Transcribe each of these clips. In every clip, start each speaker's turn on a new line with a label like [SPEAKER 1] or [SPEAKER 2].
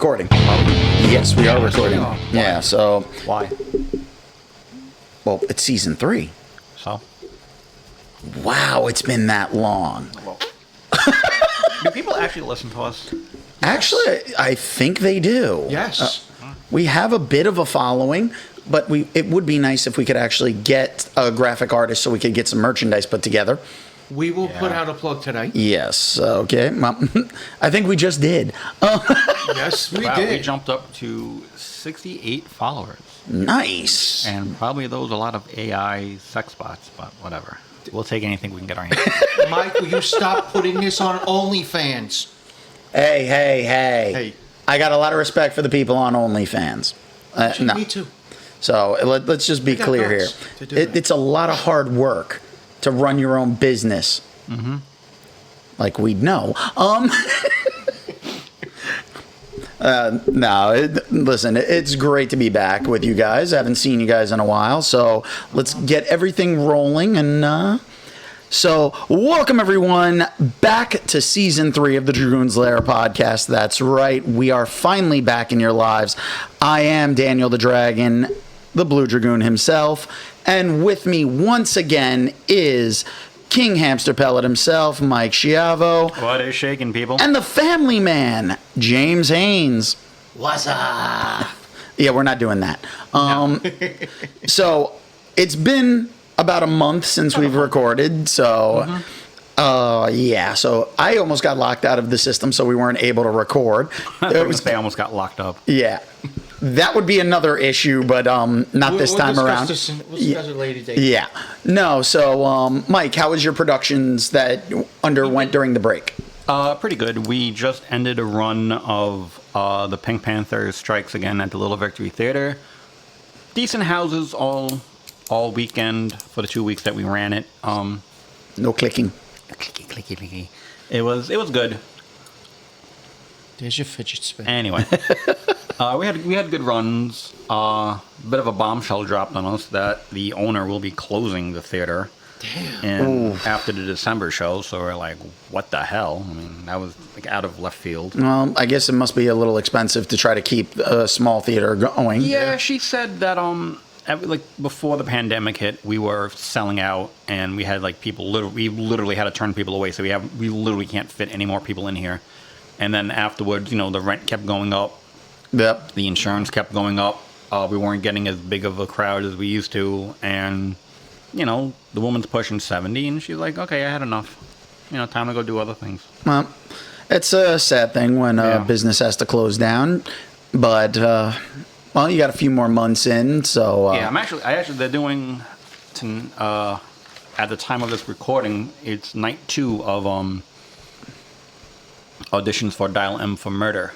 [SPEAKER 1] recording. Yes, we are recording. Yeah, so...
[SPEAKER 2] Why?
[SPEAKER 1] Well, it's season 3.
[SPEAKER 2] So?
[SPEAKER 1] Wow, it's been that long.
[SPEAKER 2] Well, do people actually listen to us?
[SPEAKER 1] Actually, I think they do.
[SPEAKER 3] Yes.
[SPEAKER 1] We have a bit of a following, but it would be nice if we could actually get a graphic artist so we could get some merchandise put together.
[SPEAKER 3] We will put out a plug today.
[SPEAKER 1] Yes, okay. Well, I think we just did.
[SPEAKER 3] Yes, we did.
[SPEAKER 2] We jumped up to 68 followers.
[SPEAKER 1] Nice.
[SPEAKER 2] And probably those a lot of AI sex bots, but whatever. We'll take anything we can get our hands on.
[SPEAKER 3] Mike, will you stop putting this on OnlyFans?
[SPEAKER 1] Hey. I got a lot of respect for the people on OnlyFans. No.
[SPEAKER 3] Me too.
[SPEAKER 1] So let's just be clear here. It's a lot of hard work to run your own business. Mm-hmm. Like we'd know. Listen, it's great to be back with you guys. I haven't seen you guys in a while, so let's get everything rolling. And so welcome everyone back to season 3 of the Dragoons Lair podcast. That's right, we are finally back in your lives. I am Daniel the Dragon, the Blue Dragoon himself, and with me once again is King Hamster Pellet himself, Mike Schiavo.
[SPEAKER 2] What is shaking, people?
[SPEAKER 1] And the family man, James Haynes.
[SPEAKER 3] What's up?
[SPEAKER 1] Yeah, we're not doing that. So it's been about a month since we've recorded, so so I almost got locked out of the system, so we weren't able to record.
[SPEAKER 2] They almost got locked up.
[SPEAKER 1] Yeah. That would be another issue, but not this time around.
[SPEAKER 3] We'll discuss it later date.
[SPEAKER 1] Yeah. No, so Mike, how was your productions that underwent during the break?
[SPEAKER 2] Pretty good. We just ended a run of the Pink Panthers Strikes Again at the Little Victory Theater. Decent houses all weekend for the 2 weeks that we ran it.
[SPEAKER 1] No clicking.
[SPEAKER 2] Clicky. It was good.
[SPEAKER 3] There's your fidget spinner.
[SPEAKER 2] Anyway, we had good runs. Bit of a bombshell dropped on us that the owner will be closing the theater.
[SPEAKER 3] Damn.
[SPEAKER 2] After the December show, so we're like, what the hell? I mean, that was like out of left field.
[SPEAKER 1] Well, I guess it must be a little expensive to try to keep a small theater going.
[SPEAKER 2] Yeah, she said that like before the pandemic hit, we were selling out, and we had like people. We literally had to turn people away, so we literally can't fit any more people in here. And then afterwards, the rent kept going up.
[SPEAKER 1] Yep.
[SPEAKER 2] The insurance kept going up. We weren't getting as big of a crowd as we used to, and the woman's pushing 70, and she's like, "Okay, I had enough. Time to go do other things."
[SPEAKER 1] Well, it's a sad thing when business has to close down, but well, you got a few more months in, so
[SPEAKER 2] yeah. They're doing at the time of this recording, it's night 2 of auditions for Dial M for Murder.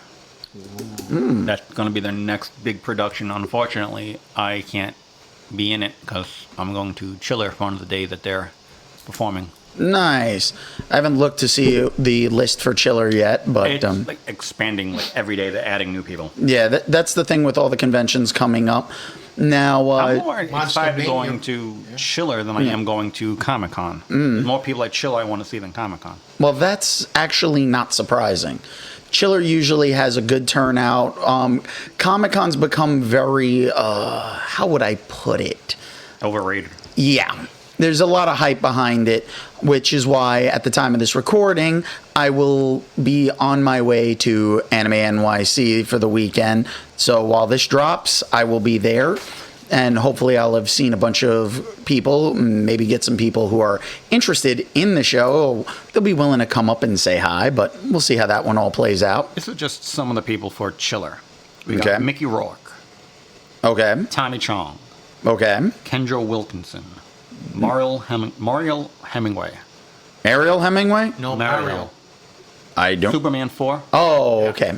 [SPEAKER 2] That's going to be their next big production. Unfortunately, I can't be in it because I'm going to Chiller for one of the days that they're performing.
[SPEAKER 1] Nice. I haven't looked to see the list for Chiller yet, but
[SPEAKER 2] it's like expanding like every day. They're adding new people.
[SPEAKER 1] Yeah, that's the thing with all the conventions coming up. Now,
[SPEAKER 2] I'm more excited going to Chiller than I am going to Comic-Con. There's more people at Chiller I want to see than Comic-Con.
[SPEAKER 1] Well, that's actually not surprising. Chiller usually has a good turnout. Comic-Con's become very, how would I put it?
[SPEAKER 2] Overrated.
[SPEAKER 1] Yeah. There's a lot of hype behind it, which is why at the time of this recording, I will be on my way to Anime NYC for the weekend. So while this drops, I will be there. And hopefully I'll have seen a bunch of people, maybe get some people who are interested in the show. They'll be willing to come up and say hi, but we'll see how that one all plays out.
[SPEAKER 2] This is just some of the people for Chiller. We got Mickey Rourke.
[SPEAKER 1] Okay.
[SPEAKER 2] Tommy Chong.
[SPEAKER 1] Okay.
[SPEAKER 2] Kendra Wilkinson. Mariel Hemingway.
[SPEAKER 1] Ariel Hemingway?
[SPEAKER 3] No,
[SPEAKER 2] Mariel.
[SPEAKER 1] I don't.
[SPEAKER 2] Superman 4.
[SPEAKER 1] Oh, okay.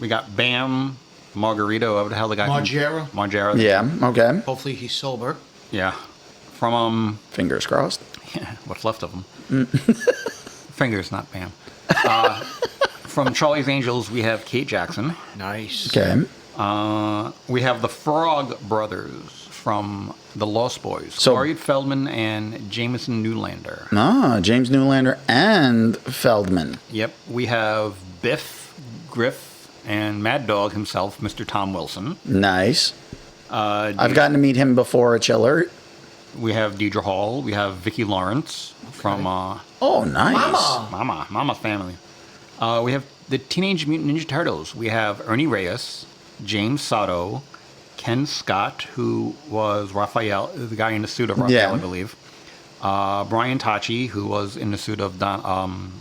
[SPEAKER 2] We got Bam Margarito. What the hell the guy? Margera.
[SPEAKER 1] Yeah, okay.
[SPEAKER 3] Hopefully he's sober.
[SPEAKER 2] Yeah. From
[SPEAKER 1] Fingers crossed.
[SPEAKER 2] Yeah, what's left of him. Fingers, not Bam. From Charlie's Angels, we have Kate Jackson.
[SPEAKER 3] Nice.
[SPEAKER 1] Okay.
[SPEAKER 2] We have the Frog Brothers from The Lost Boys.
[SPEAKER 1] So,
[SPEAKER 2] Corey Feldman and Jameson Newlander.
[SPEAKER 1] James Newlander and Feldman.
[SPEAKER 2] Yep. We have Biff, Griff, and Mad Dog himself, Mr. Tom Wilson.
[SPEAKER 1] Nice. I've gotten to meet him before at Chiller.
[SPEAKER 2] We have Deidre Hall. We have Vicki Lawrence from
[SPEAKER 1] Oh, nice.
[SPEAKER 2] Mama family. We have the Teenage Mutant Ninja Turtles. We have Ernie Reyes, James Sato, Ken Scott, who was Raphael, the guy in the suit of Raphael, I believe. Brian Tachi, who was in the suit of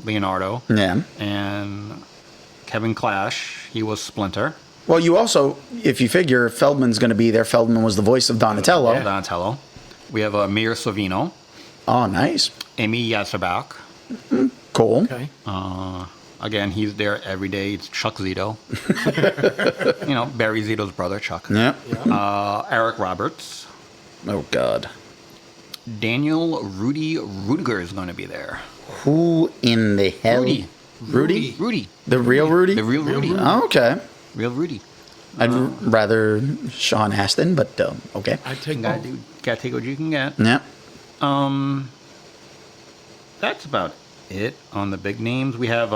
[SPEAKER 2] Leonardo.
[SPEAKER 1] Yeah.
[SPEAKER 2] And Kevin Clash, he was Splinter.
[SPEAKER 1] Well, you also, if you figure Feldman's going to be there, Feldman was the voice of Donatello.
[SPEAKER 2] Yeah, Donatello. We have Mir Sorvino.
[SPEAKER 1] Oh, nice.
[SPEAKER 2] Amy Yasserbach.
[SPEAKER 1] Cool.
[SPEAKER 3] Okay.
[SPEAKER 2] Again, he's there every day. It's Chuck Zito. Barry Zito's brother, Chuck.
[SPEAKER 1] Yeah.
[SPEAKER 2] Eric Roberts.
[SPEAKER 1] Oh, God.
[SPEAKER 2] Daniel Rudy Rudiger is going to be there.
[SPEAKER 1] Who in the hell?
[SPEAKER 2] Rudy.
[SPEAKER 1] The real Rudy?
[SPEAKER 2] The real Rudy.
[SPEAKER 1] Oh, okay.
[SPEAKER 2] Real Rudy.
[SPEAKER 1] I'd rather Sean Astin, but okay.
[SPEAKER 3] I take
[SPEAKER 2] Gotta take what you can get.
[SPEAKER 1] Yeah.
[SPEAKER 2] That's about it on the big names. We have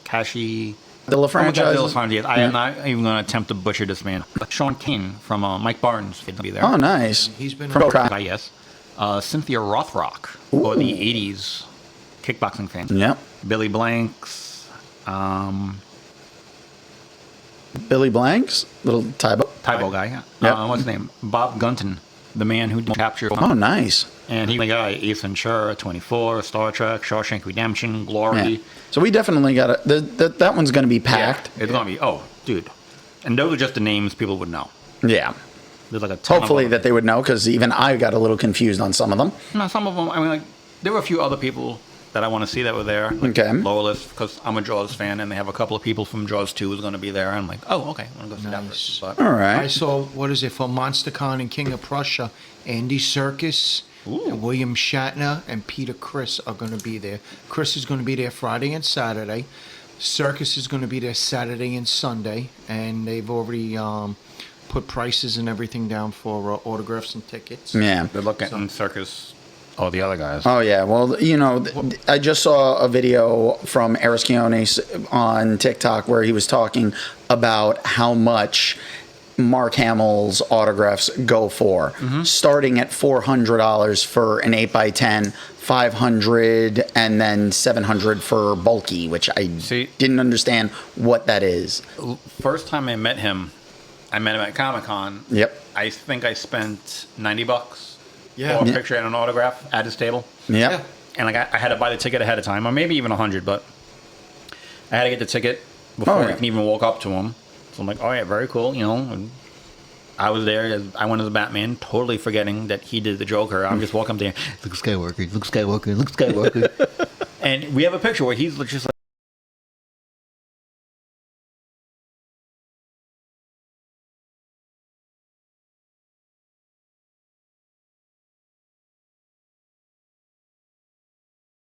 [SPEAKER 2] Kashi.
[SPEAKER 1] The franchise.
[SPEAKER 2] I am not even going to attempt to butcher this man. Sean Kane from Mike Barnes will be there.
[SPEAKER 1] Oh, nice.
[SPEAKER 3] He's been
[SPEAKER 1] From
[SPEAKER 2] Yes. Cynthia Rothrock, or the 80s kickboxing fan.
[SPEAKER 1] Yep.
[SPEAKER 2] Billy Blanks.
[SPEAKER 1] Billy Blanks, little Tybo.
[SPEAKER 2] Tybo guy. Yeah.
[SPEAKER 1] Yep.
[SPEAKER 2] What's his name? Bob Gunton, the man who captured.
[SPEAKER 1] Oh, nice.
[SPEAKER 2] And he's the guy, Ace Ventura, 24, Star Trek, Shawshank Redemption, Glory.
[SPEAKER 1] Yeah. So we definitely got that one's going to be packed.
[SPEAKER 2] Yeah, it's going to be, dude. And those are just the names people would know.
[SPEAKER 1] Yeah.
[SPEAKER 2] There's like a ton
[SPEAKER 1] Hopefully
[SPEAKER 2] of
[SPEAKER 1] that they would know, because even I got a little confused on some of them.
[SPEAKER 2] No, some of them, there were a few other people that I want to see that were there.
[SPEAKER 1] Okay.
[SPEAKER 2] Lower list, because I'm a Jaws fan, and they have a couple of people from Jaws 2 who's going to be there. And I'm like, oh, okay, I want to go see that
[SPEAKER 3] Nice.
[SPEAKER 2] person.
[SPEAKER 1] All
[SPEAKER 3] I
[SPEAKER 1] right.
[SPEAKER 3] saw, for MonsterCon and King of Prussia, Andy Serkis, and William Shatner, and Peter Criss are going to be there. Chris is going to be there Friday and Saturday. Serkis is going to be there Saturday and Sunday, and they've already put prices and everything down for autographs and tickets.
[SPEAKER 1] Yeah.
[SPEAKER 2] Good luck getting Circus. Oh, the other guys.
[SPEAKER 1] Oh, yeah. Well, I just saw a video from Ariskione on TikTok where he was talking about how much Mark Hamill's autographs go for, starting at $400 for an 8x10, $500, and then $700 for bulky, which I didn't understand what that is.
[SPEAKER 2] First time I met him at Comic-Con.
[SPEAKER 1] Yep.
[SPEAKER 2] I think I spent $90
[SPEAKER 3] Yeah.
[SPEAKER 2] for a picture and an autograph at his table.
[SPEAKER 1] Yep.
[SPEAKER 2] And I had to buy the ticket ahead of time, or maybe even $100, but I had to get the ticket before I can even walk up to him. So I'm like, oh yeah, very cool, And I was there. I went as Batman, totally forgetting that he did the Joker. I'm just walking up there, Luke Skywalker, Luke Skywalker, Luke Skywalker. And we have a picture where he's just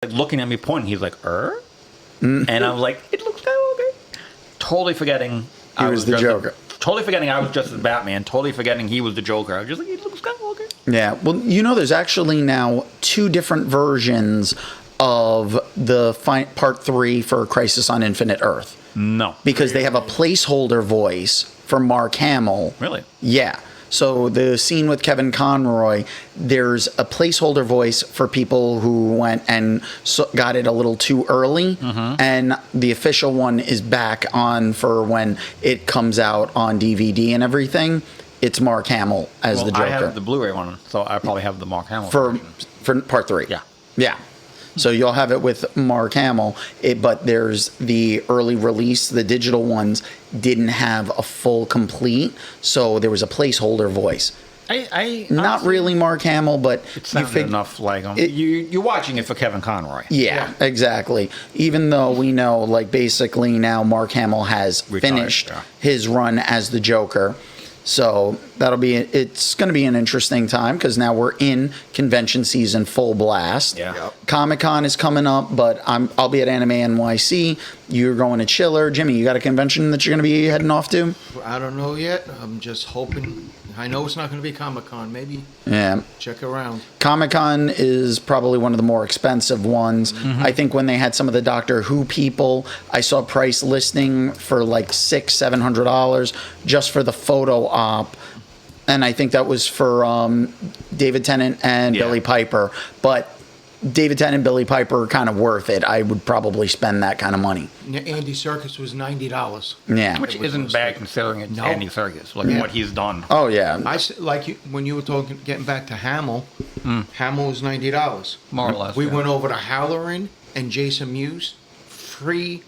[SPEAKER 2] like looking at me, pointing. He's like, And I was like, it looks Skywalker. Totally forgetting
[SPEAKER 1] He was the Joker.
[SPEAKER 2] Totally forgetting I was just the Batman. Totally forgetting he was the Joker. I was just like, it looks Skywalker.
[SPEAKER 1] Yeah. Well, there's actually now 2 different versions of the part 3 for Crisis on Infinite Earth.
[SPEAKER 2] No.
[SPEAKER 1] Because they have a placeholder voice for Mark Hamill.
[SPEAKER 2] Really?
[SPEAKER 1] Yeah. So the scene with Kevin Conroy, there's a placeholder voice for people who went and got it a little too early, and the official one is back on for when it comes out on DVD and everything. It's Mark Hamill as the Joker.
[SPEAKER 2] I have the Blu-ray one, so I probably have the Mark Hamill
[SPEAKER 1] for part 3.
[SPEAKER 2] Yeah.
[SPEAKER 1] Yeah. So you'll have it with Mark Hamill, but there's the early release. The digital ones didn't have a full complete, so there was a placeholder voice.
[SPEAKER 2] I
[SPEAKER 1] Not really Mark Hamill, but
[SPEAKER 2] it sounded enough like him. You're watching it for Kevin Conroy.
[SPEAKER 1] Yeah, exactly. Even though we know, basically now Mark Hamill has finished his run as the Joker. So it's going to be an interesting time because now we're in convention season full blast.
[SPEAKER 2] Yeah. Yep.
[SPEAKER 1] Comic-Con is coming up, but I'll be at Anime NYC You're going to Chiller. Jimmy, you got a convention that you're going to be heading off to?
[SPEAKER 3] I don't know yet. I'm just hoping. I know it's not going to be Comic-Con. Maybe check around.
[SPEAKER 1] Comic-Con is probably one of the more expensive ones. I think when they had some of the Doctor Who people, I saw price listing for like $600-700 just for the photo op. And I think that was for David Tennant and Billy Piper. But David Tennant and Billy Piper are kind of worth it. I would probably spend that kind of money.
[SPEAKER 3] Andy Serkis was $90.
[SPEAKER 1] Yeah.
[SPEAKER 2] Which isn't bad considering it's Andy Serkis, what he's done.
[SPEAKER 1] Oh, yeah.
[SPEAKER 3] When you were getting back to Hamill, Hamill was $90.
[SPEAKER 2] More or less.
[SPEAKER 3] We went over to Halloran and Jason Mewes, free,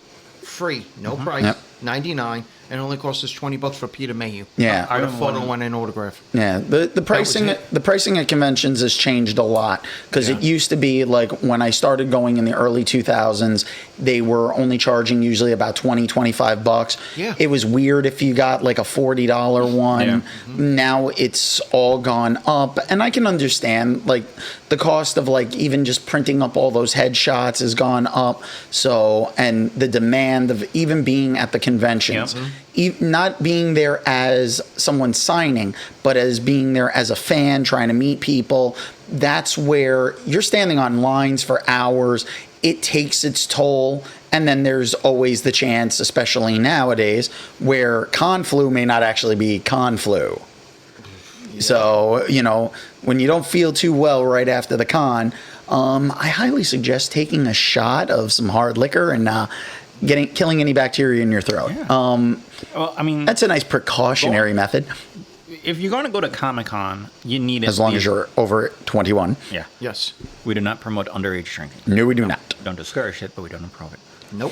[SPEAKER 3] no price, $99, and only cost us $20 for Peter Mayhew.
[SPEAKER 1] Yeah.
[SPEAKER 3] I got a photo and an autograph.
[SPEAKER 1] Yeah, the pricing at conventions has changed a lot because it used to be like when I started going in the early 2000s, they were only charging usually about $20-25.
[SPEAKER 3] Yeah.
[SPEAKER 1] It was weird if you got like a $40 one.
[SPEAKER 2] Yeah.
[SPEAKER 1] Now it's all gone up, and I can understand like the cost of like even just printing up all those headshots has gone up. So, and the demand of even being at the conventions. Not being there as someone signing, but as being there as a fan trying to meet people. That's where you're standing on lines for hours. It takes its toll. And then there's always the chance, especially nowadays, where con flu may not actually be con flu. Yeah. So, when you don't feel too well right after the con, I highly suggest taking a shot of some hard liquor and killing any bacteria in your throat.
[SPEAKER 2] Yeah. Well, I mean,
[SPEAKER 1] that's a nice precautionary method.
[SPEAKER 2] If you're going to go to Comic-Con, you need
[SPEAKER 1] as long as you're over 21.
[SPEAKER 2] Yeah.
[SPEAKER 3] Yes.
[SPEAKER 2] We do not promote underage drinking.
[SPEAKER 1] No, we do not.
[SPEAKER 2] Don't discourage it, but we don't approve it.
[SPEAKER 3] Nope.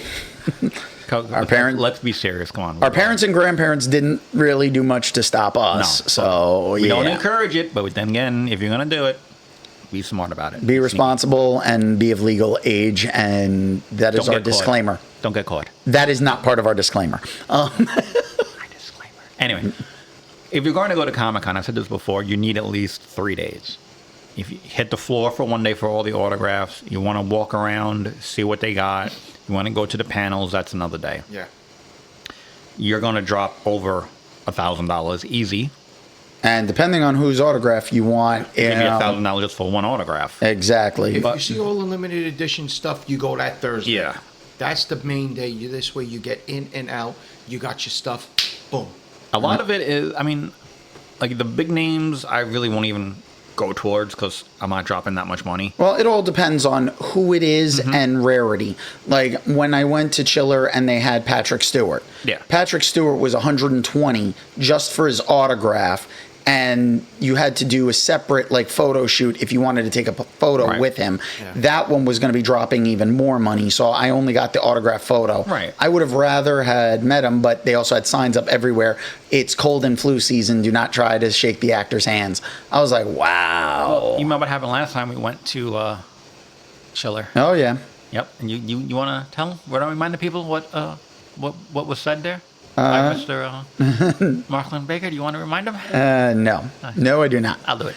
[SPEAKER 1] Our parents.
[SPEAKER 2] Let's be serious. Come on.
[SPEAKER 1] Our parents and grandparents didn't really do much to stop us. No, so
[SPEAKER 2] we don't encourage it, but then again, if you're going to do it, be smart about it.
[SPEAKER 1] Be responsible and be of legal age, and that is our disclaimer.
[SPEAKER 2] Caught. Don't get caught.
[SPEAKER 1] That is not part of our disclaimer.
[SPEAKER 2] My disclaimer. Anyway, if you're going to go to Comic-Con, I've said this before, you need at least 3 days. If you hit the floor for one day for all the autographs, you want to walk around, see what they got, you want to go to the panels, that's another day.
[SPEAKER 3] Yeah.
[SPEAKER 2] You're going to drop over $1,000 easy.
[SPEAKER 1] And depending on whose autograph you want,
[SPEAKER 2] maybe $1,000 just for one autograph.
[SPEAKER 1] Exactly.
[SPEAKER 3] If you see all the limited edition stuff, you go that Thursday.
[SPEAKER 2] Yeah.
[SPEAKER 3] That's the main day. This way you get in and out. You got your stuff. Boom.
[SPEAKER 2] A lot of it is, I mean, like the big names, I really won't even go towards because I'm not dropping that much money.
[SPEAKER 1] Well, it all depends on who it is and rarity. Like when I went to Chiller and they had Patrick Stewart.
[SPEAKER 2] Yeah.
[SPEAKER 1] Patrick Stewart was $120 just for his autograph. And you had to do a separate photo shoot if you wanted to take a photo with him. Yeah. That one was going to be dropping even more money, so I only got the autograph photo.
[SPEAKER 2] Right.
[SPEAKER 1] I would have rather had met him, but they also had signs up everywhere. It's cold and flu season. Do not try to shake the actor's hands. I was like, wow.
[SPEAKER 2] Well, you remember what happened last time we went to Chiller?
[SPEAKER 1] Oh yeah.
[SPEAKER 2] Yep. And you want to tell them? Want to remind the people what was said there? By Mr. Marklin Baker, do you want to remind him?
[SPEAKER 1] No. No, I do not.
[SPEAKER 2] I'll do it.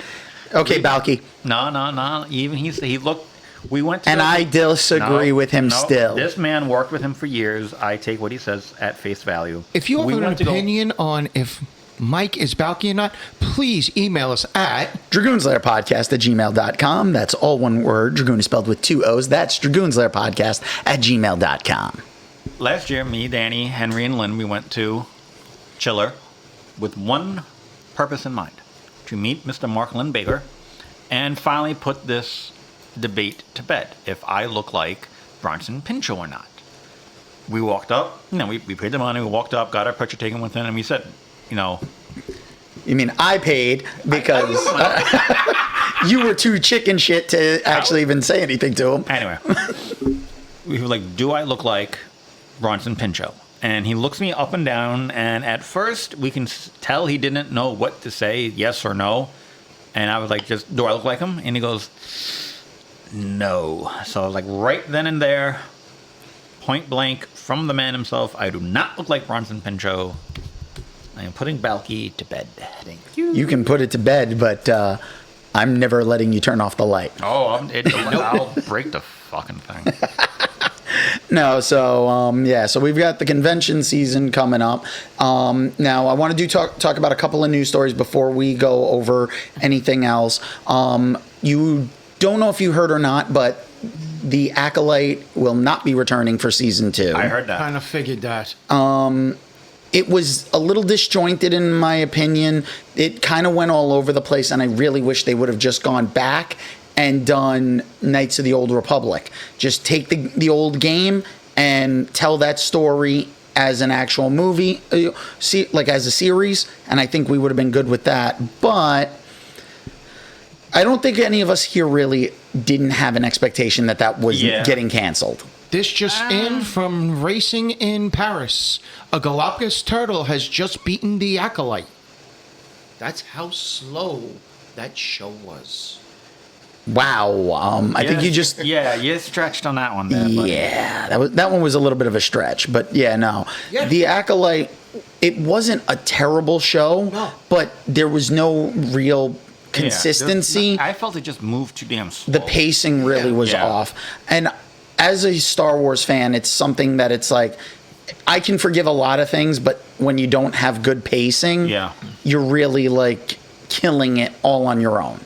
[SPEAKER 1] Okay, Balky.
[SPEAKER 2] No. Even he looked. We went to.
[SPEAKER 1] And I disagree with him still.
[SPEAKER 2] This man worked with him for years. I take what he says at face value.
[SPEAKER 3] If you have an opinion on if Mike is Balky or not, please email us at
[SPEAKER 1] dragoonslairpodcast@gmail.com. That's all one word. Dragoon is spelled with 2 O's. That's dragoonslairpodcast@gmail.com.
[SPEAKER 2] Last year, me, Danny, Henry, and Lynn, we went to Chiller with one purpose in mind, to meet Mr. Marklin Baker and finally put this debate to bed, if I look like Bronson Pinchot or not. We walked up, we paid the money, we walked up, got our picture taken with him, and we said,
[SPEAKER 1] You mean I paid because you were too chicken shit to actually even say anything to him.
[SPEAKER 2] Anyway, we were like, do I look like Bronson Pinchot? And he looks me up and down, and at first we can tell he didn't know what to say, yes or no. And I was like, just, do I look like him? And he goes, no. So I was like, right then and there, point blank from the man himself, I do not look like Bronson Pinchot. I am putting Balky to bed. Thank you.
[SPEAKER 1] You can put it to bed, but I'm never letting you turn off the light.
[SPEAKER 2] Oh, I'll break the fucking thing.
[SPEAKER 1] No, so we've got the convention season coming up. Now I want to talk about a couple of news stories before we go over anything else. You don't know if you heard or not, but the Acolyte will not be returning for season 2.
[SPEAKER 2] I heard that.
[SPEAKER 3] Kind of figured that.
[SPEAKER 1] It was a little disjointed in my opinion. It kind of went all over the place, and I really wish they would have just gone back and done Knights of the Old Republic. Just take the old game and tell that story as an actual movie, like as a series, and I think we would have been good with that. But I don't think any of us here really didn't have an expectation that was getting canceled.
[SPEAKER 3] This just in from Racing in Paris. A Galapagos turtle has just beaten the Acolyte. That's how slow that show was.
[SPEAKER 1] Wow. I think you just...
[SPEAKER 2] Yeah, you stretched on that one there.
[SPEAKER 1] Yeah, that one was a little bit of a stretch. But yeah, no.
[SPEAKER 3] Yeah.
[SPEAKER 1] The Acolyte, it wasn't a terrible show, but there was no real consistency.
[SPEAKER 2] I felt it just moved too damn slow.
[SPEAKER 1] The pacing really was off. And as a Star Wars fan, it's something that it's like, I can forgive a lot of things, but when you don't have good pacing, you're really like killing it all on your own.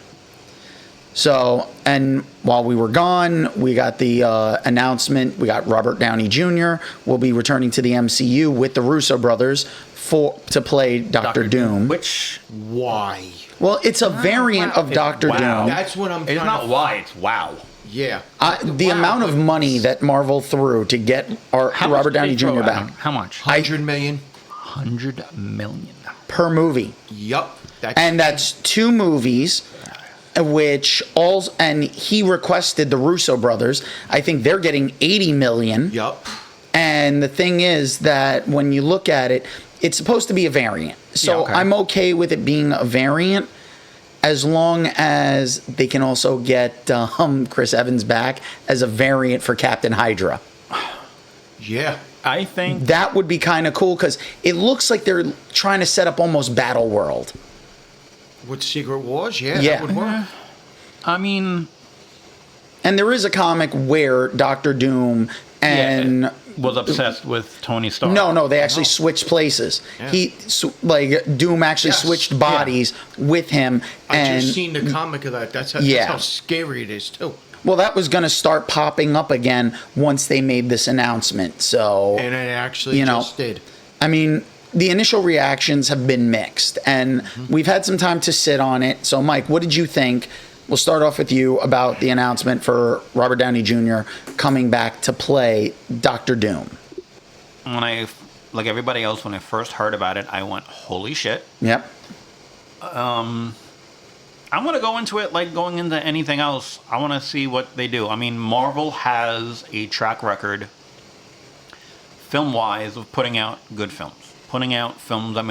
[SPEAKER 1] So, and while we were gone, we got the announcement. We got Robert Downey Jr. will be returning to the MCU with the Russo brothers to play Doctor Doom.
[SPEAKER 3] Why?
[SPEAKER 1] Well, it's a variant of Doctor Doom.
[SPEAKER 3] That's what I'm.
[SPEAKER 2] It's not why. It's wow.
[SPEAKER 3] Yeah.
[SPEAKER 1] The amount of money that Marvel threw to get Robert Downey Jr. back.
[SPEAKER 2] How much?
[SPEAKER 3] 100 million.
[SPEAKER 2] 100 million
[SPEAKER 1] per movie.
[SPEAKER 3] Yup.
[SPEAKER 1] That's 2 movies. And he requested the Russo brothers. I think they're getting 80 million.
[SPEAKER 3] Yup.
[SPEAKER 1] And the thing is that when you look at it, it's supposed to be a variant. So I'm okay with it being a variant as long as they can also get Chris Evans back as a variant for Captain Hydra.
[SPEAKER 3] Yeah.
[SPEAKER 2] I think
[SPEAKER 1] that would be kind of cool because it looks like they're trying to set up almost Battle World.
[SPEAKER 3] With Secret Wars, that would work.
[SPEAKER 2] I mean...
[SPEAKER 1] And there is a comic where Doctor Doom and...
[SPEAKER 2] was obsessed with Tony Stark.
[SPEAKER 1] No, they actually switched places. Yeah. Doom actually switched bodies with him.
[SPEAKER 3] I just seen the comic of that. That's how scary it is, too.
[SPEAKER 1] Well, that was going to start popping up again once they made this announcement. So,
[SPEAKER 3] and it actually just did.
[SPEAKER 1] I mean... The initial reactions have been mixed, and we've had some time to sit on it. So, Mike, what did you think? We'll start off with you about the announcement for Robert Downey Jr. coming back to play Doctor Doom.
[SPEAKER 2] Like everybody else, when I first heard about it, I went, holy shit.
[SPEAKER 1] Yep.
[SPEAKER 2] I'm going to go into it like going into anything else. I want to see what they do. I mean, Marvel has a track record, film-wise, of putting out good films. Putting out films that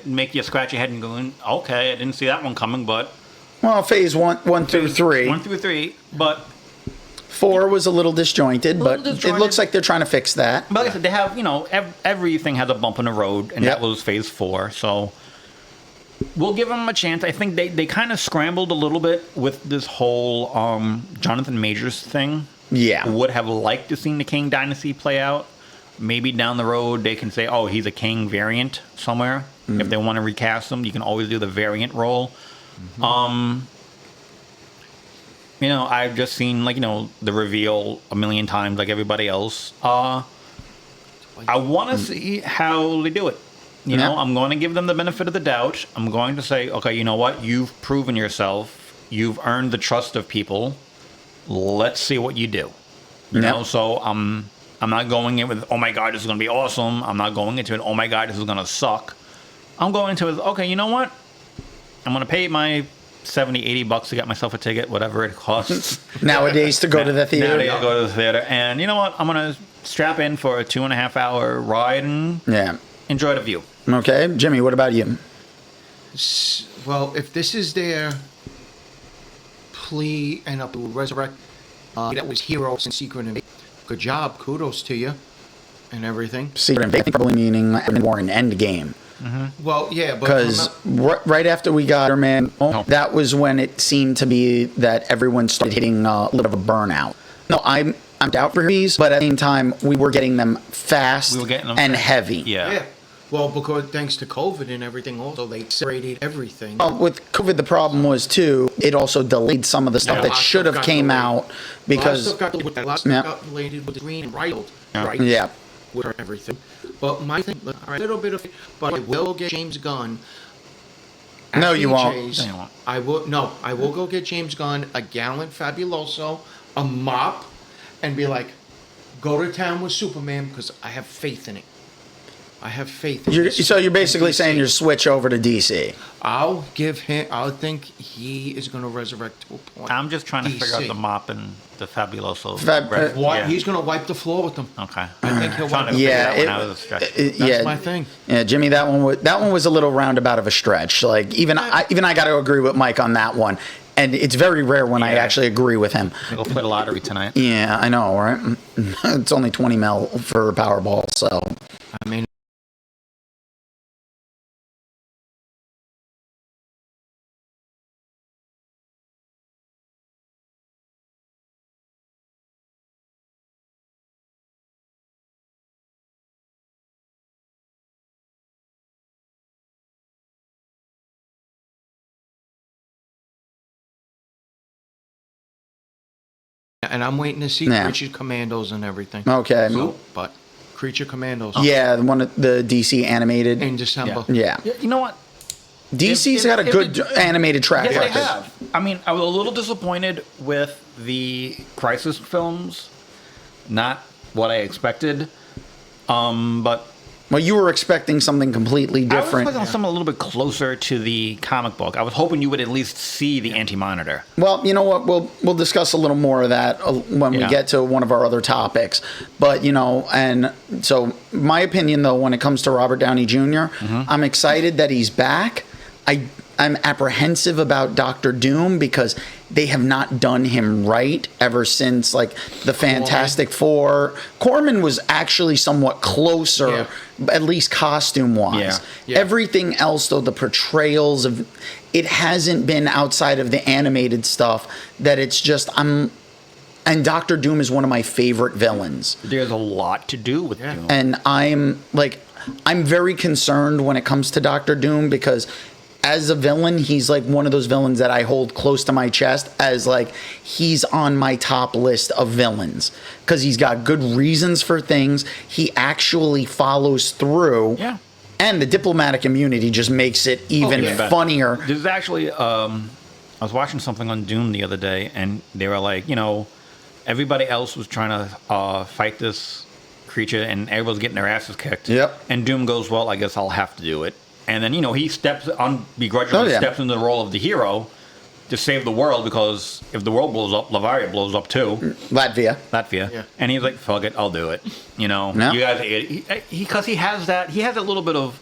[SPEAKER 2] make you scratch your head and go, okay, I didn't see that one coming, but...
[SPEAKER 1] Well, phase 1 through 3.
[SPEAKER 2] 1 through 3, but...
[SPEAKER 1] 4 was a little disjointed, but it looks like they're trying to fix that.
[SPEAKER 2] But like I said, they have, everything has a bump in the road, and that was phase 4, so... We'll give them a chance. I think they kind of scrambled a little bit with this whole Jonathan Majors thing.
[SPEAKER 1] Yeah.
[SPEAKER 2] Would have liked to see the King Dynasty play out. Maybe down the road they can say, oh, he's a King variant somewhere. If they want to recast him, you can always do the variant role. I've just seen, the reveal a million times like everybody else. I want to see how they do it. You know, I'm going to give them the benefit of the doubt. I'm going to say, okay, you know what? You've proven yourself. You've earned the trust of people. Let's see what you do. You know, so I'm not going in with, oh my God, this is going to be awesome. I'm not going into it, oh my God, this is going to suck. I'm going into it, okay, you know what? I'm going to pay my $70, $80 to get myself a ticket, whatever it costs.
[SPEAKER 1] Nowadays to go to the theater.
[SPEAKER 2] Nowadays to go to the theater. And you know what? I'm going to strap in for a 2.5-hour ride and enjoy the view.
[SPEAKER 1] Okay. Jimmy, what about you?
[SPEAKER 3] Well, if this is their plea and up to resurrect, that was Heroes and Secret Invasion. Good job. Kudos to you and everything.
[SPEAKER 1] Secret Invasion probably meaning War and Endgame.
[SPEAKER 3] Well, yeah,
[SPEAKER 1] because right after we got Iron Man, that was when it seemed to be that everyone started hitting a little bit of a burnout. No, I'm down for these, but at the same time, we were getting them fast and heavy.
[SPEAKER 2] Yeah.
[SPEAKER 3] Well, because thanks to COVID and everything, also they separated everything.
[SPEAKER 1] Well, with COVID, the problem was too. It also delayed some of the stuff that should have came out because
[SPEAKER 3] a lot of stuff got related with the green and right.
[SPEAKER 1] Yeah.
[SPEAKER 3] With everything. But my thing, a little bit of, but I will get James Gunn.
[SPEAKER 1] No, you won't.
[SPEAKER 3] I will. No, I will go get James Gunn a Gallant Fabuloso, a mop, and be like, go to town with Superman because I have faith in it. I have faith in it.
[SPEAKER 1] So you're basically saying you're switch over to DC.
[SPEAKER 3] I'll give him. I think he is going to resurrect to a point.
[SPEAKER 2] I'm just trying to figure out the mop and the Fabuloso.
[SPEAKER 3] He's going to wipe the floor with them.
[SPEAKER 2] Okay.
[SPEAKER 3] I think he'll wipe.
[SPEAKER 1] That's
[SPEAKER 3] my thing.
[SPEAKER 1] Yeah, Jimmy, that one was a little roundabout of a stretch. Like even I got to agree with Mike on that one. And it's very rare when I actually agree with him.
[SPEAKER 2] We'll play the lottery tonight.
[SPEAKER 1] Yeah, I know, right? It's only 20 mil for Powerball, so.
[SPEAKER 3] I mean. And I'm waiting to see Creature Commandos and everything.
[SPEAKER 1] Okay.
[SPEAKER 3] But Creature Commandos.
[SPEAKER 1] Yeah, one of the DC animated.
[SPEAKER 3] In December.
[SPEAKER 1] Yeah.
[SPEAKER 2] You know what?
[SPEAKER 1] DC's got a good animated track record.
[SPEAKER 2] Yes, they have. I mean, I was a little disappointed with the Crisis films. Not what I expected. But...
[SPEAKER 1] Well, you were expecting something completely different.
[SPEAKER 2] I was expecting something a little bit closer to the comic book. I was hoping you would at least see the Anti-Monitor.
[SPEAKER 1] Well, you know what? We'll discuss a little more of that when we get to one of our other topics. But, and so my opinion, though, when it comes to Robert Downey Jr., I'm excited that he's back. I'm apprehensive about Dr. Doom because they have not done him right ever since, like, the Fantastic Four. Corman was actually somewhat closer, at least costume-wise.
[SPEAKER 2] Yeah.
[SPEAKER 1] Everything else, though, the portrayals of... It hasn't been outside of the animated stuff that it's just... And Dr. Doom is one of my favorite villains.
[SPEAKER 2] There's a lot to do with Doom.
[SPEAKER 1] And I'm very concerned when it comes to Dr. Doom because... As a villain, he's like one of those villains that I hold close to my chest as like he's on my top list of villains because he's got good reasons for things. He actually follows through. Yeah. And the diplomatic immunity just makes it even funnier.
[SPEAKER 2] There's actually, I was watching something on Doom the other day and they were like, everybody else was trying to fight this creature and everyone's getting their asses kicked.
[SPEAKER 1] Yep.
[SPEAKER 2] And Doom goes, well, I guess I'll have to do it. And then, he begrudgingly steps into the role of the hero to save the world because if the world blows up, Lavaria blows up too.
[SPEAKER 1] Latvia.
[SPEAKER 2] Yeah. And he's like, fuck it, I'll do it. You guys, because he has that little bit of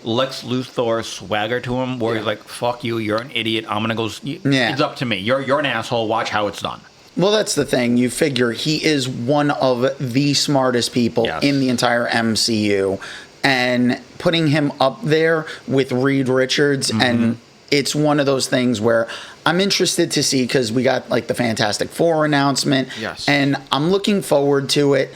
[SPEAKER 2] Lex Luthor swagger to him where he's like, fuck you, you're an idiot, I'm going to go, it's up to me. You're an asshole, watch how it's done.
[SPEAKER 1] Well, that's the thing. You figure he is one of the smartest people in the entire MCU. And putting him up there with Reed Richards, and it's one of those things where I'm interested to see because we got like the Fantastic Four announcement, and I'm looking forward to it.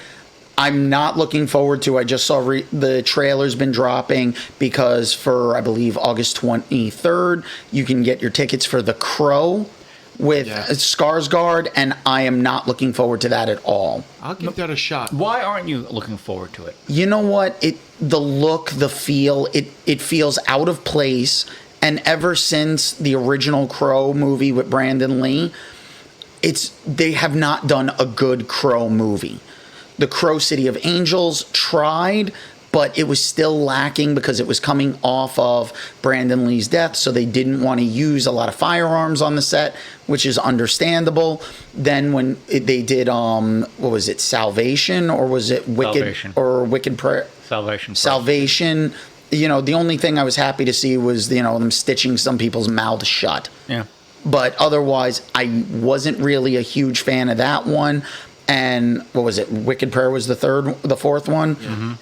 [SPEAKER 1] I'm not looking forward to. I just saw the trailer's been dropping because for I believe August 23rd, you can get your tickets for The Crow with Skarsgård, and I am not looking forward to that at all.
[SPEAKER 3] I'll give that a shot.
[SPEAKER 2] Why aren't you looking forward to it?
[SPEAKER 1] You know what? The look, the feel, it feels out of place. And ever since the original Crow movie with Brandon Lee, they have not done a good Crow movie. The Crow City of Angels tried, but it was still lacking because it was coming off of Brandon Lee's death, so they didn't want to use a lot of firearms on the set, which is understandable. Then when they did, what was it, Salvation, or was it Wicked,
[SPEAKER 2] Salvation.
[SPEAKER 1] Or Wicked Prayer?
[SPEAKER 2] Salvation.
[SPEAKER 1] Salvation. The only thing I was happy to see was, them stitching some people's mouths shut.
[SPEAKER 2] Yeah.
[SPEAKER 1] But otherwise, I wasn't really a huge fan of that one. And what was it? Wicked Prayer was the fourth one. Mm-hmm.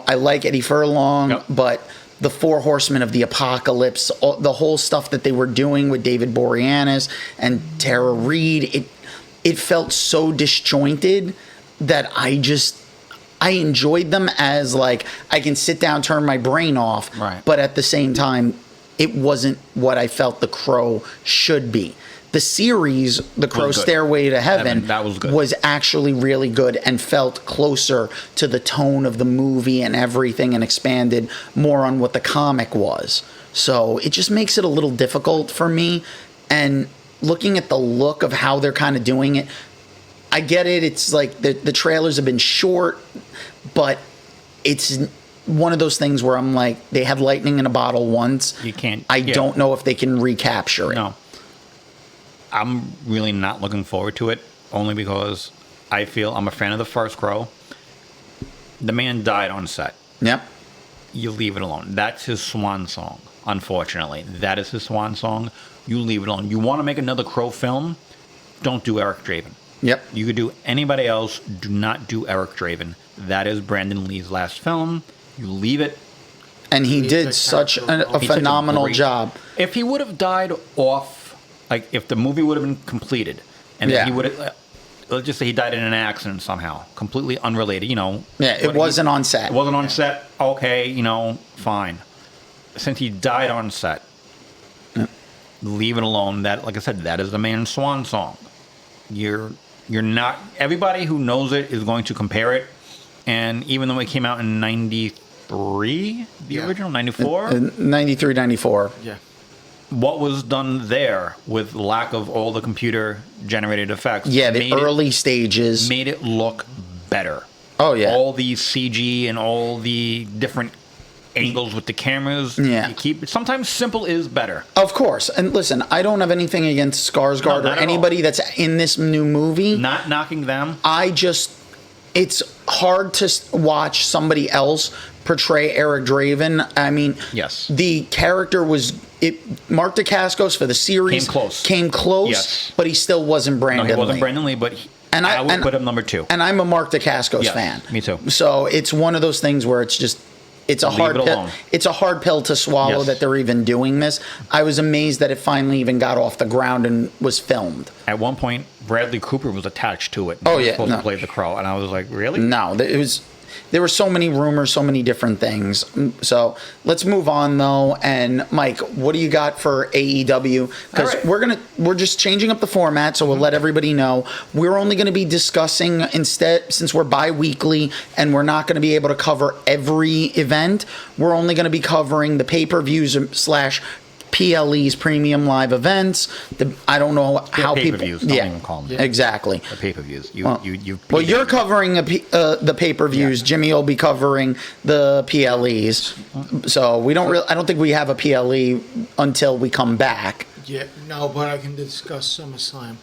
[SPEAKER 1] I like Eddie Furlong, but the Four Horsemen of the Apocalypse, the whole stuff that they were doing with David Boreanaz and Tara Reid, it felt so disjointed that I enjoyed them as like I can sit down, turn my brain off,
[SPEAKER 2] Right.
[SPEAKER 1] but at the same time, it wasn't what I felt The Crow should be. The series, The Crow
[SPEAKER 2] good.
[SPEAKER 1] Stairway to Heaven,
[SPEAKER 2] That was good.
[SPEAKER 1] was actually really good and felt closer to the tone of the movie and everything, and expanded more on what the comic was. So it just makes it a little difficult for me. And looking at the look of how they're kind of doing it, I get it. It's like the trailers have been short, but it's one of those things where I'm like, they had lightning in a bottle once.
[SPEAKER 2] You can't.
[SPEAKER 1] I don't know if they can recapture it.
[SPEAKER 2] No. I'm really not looking forward to it, only because I feel I'm a fan of the first Crow. The man died on set.
[SPEAKER 1] Yep.
[SPEAKER 2] You leave it alone. That's his swan song, unfortunately. That is his swan song. You leave it alone. You want to make another Crow film? Don't do Eric Draven.
[SPEAKER 1] Yep.
[SPEAKER 2] You could do anybody else. Do not do Eric Draven. That is Brandon Lee's last film. You leave it.
[SPEAKER 1] And he
[SPEAKER 3] He's
[SPEAKER 1] did
[SPEAKER 3] a
[SPEAKER 1] such
[SPEAKER 3] character.
[SPEAKER 1] a
[SPEAKER 2] He took a
[SPEAKER 1] phenomenal
[SPEAKER 2] great-
[SPEAKER 1] job.
[SPEAKER 2] If he would have died off, like if the movie would have been completed, and then
[SPEAKER 1] Yeah.
[SPEAKER 2] he would have, let's just say he died in an accident somehow, completely unrelated,
[SPEAKER 1] Yeah, it
[SPEAKER 2] but
[SPEAKER 1] wasn't on set.
[SPEAKER 2] It wasn't on set. Okay, fine. Since he died on set, leave it alone. That, like I said, that is the man's swan song. You're not. Everybody who knows it is going to compare it, and even though it came out in '93, the
[SPEAKER 3] Yeah.
[SPEAKER 2] original '94.
[SPEAKER 1] 93, 94.
[SPEAKER 3] Yeah.
[SPEAKER 2] What was done there with lack of all the computer generated effects?
[SPEAKER 1] Yeah, the
[SPEAKER 2] made
[SPEAKER 1] early stages.
[SPEAKER 2] made it look better.
[SPEAKER 1] Oh, yeah.
[SPEAKER 2] All the CG and all the different angles with the cameras.
[SPEAKER 1] Yeah.
[SPEAKER 2] You keep sometimes simple is better.
[SPEAKER 1] Of course. And listen, I don't have anything against Skarsgård
[SPEAKER 2] No,
[SPEAKER 1] or
[SPEAKER 2] not at
[SPEAKER 1] anybody that's in this new movie.
[SPEAKER 2] Not knocking them.
[SPEAKER 1] It's hard to watch somebody else portray Eric Draven. I mean,
[SPEAKER 2] Yes.
[SPEAKER 1] the character Mark Dacascos for the series
[SPEAKER 2] Came close.
[SPEAKER 1] yes,
[SPEAKER 2] Yes.
[SPEAKER 1] but he still wasn't
[SPEAKER 2] No,
[SPEAKER 1] Brandon
[SPEAKER 2] he wasn't
[SPEAKER 1] Lee.
[SPEAKER 2] Brandon Lee, but I would put him number 2.
[SPEAKER 1] And I'm a Mark Dacascos
[SPEAKER 2] Yes,
[SPEAKER 1] fan.
[SPEAKER 2] me too.
[SPEAKER 1] So it's one of those things where it's a
[SPEAKER 2] Leave
[SPEAKER 1] hard
[SPEAKER 2] it
[SPEAKER 1] pill.
[SPEAKER 2] alone.
[SPEAKER 1] It's a hard pill to swallow
[SPEAKER 2] Yes.
[SPEAKER 1] that they're even doing this. I was amazed that it finally even got off the ground and was filmed.
[SPEAKER 2] At one point, Bradley Cooper was attached to it.
[SPEAKER 1] Oh,
[SPEAKER 2] He was
[SPEAKER 1] yeah,
[SPEAKER 2] supposed
[SPEAKER 1] no.
[SPEAKER 2] to play the Crow, and I was like, really?
[SPEAKER 1] No, there were so many rumors, so many different things. So let's move on though. And Mike, what do you got for AEW? Because
[SPEAKER 2] All right.
[SPEAKER 1] we're just changing up the format, so we'll let everybody know we're only going to be discussing instead, since we're bi-weekly and we're not going to be able to cover every event. We're only going to be covering the pay-per-views / PLEs, premium live events. I don't know how people.
[SPEAKER 2] Pay-per-views. Don't even call them.
[SPEAKER 1] Exactly.
[SPEAKER 2] The pay-per-views.
[SPEAKER 1] Well, you're covering the pay-per-views.
[SPEAKER 2] Yeah.
[SPEAKER 1] Jimmy will be covering the PLEs. So we don't really. I don't think we have a PLE until we come back.
[SPEAKER 3] Yeah. No, but I can discuss SummerSlam.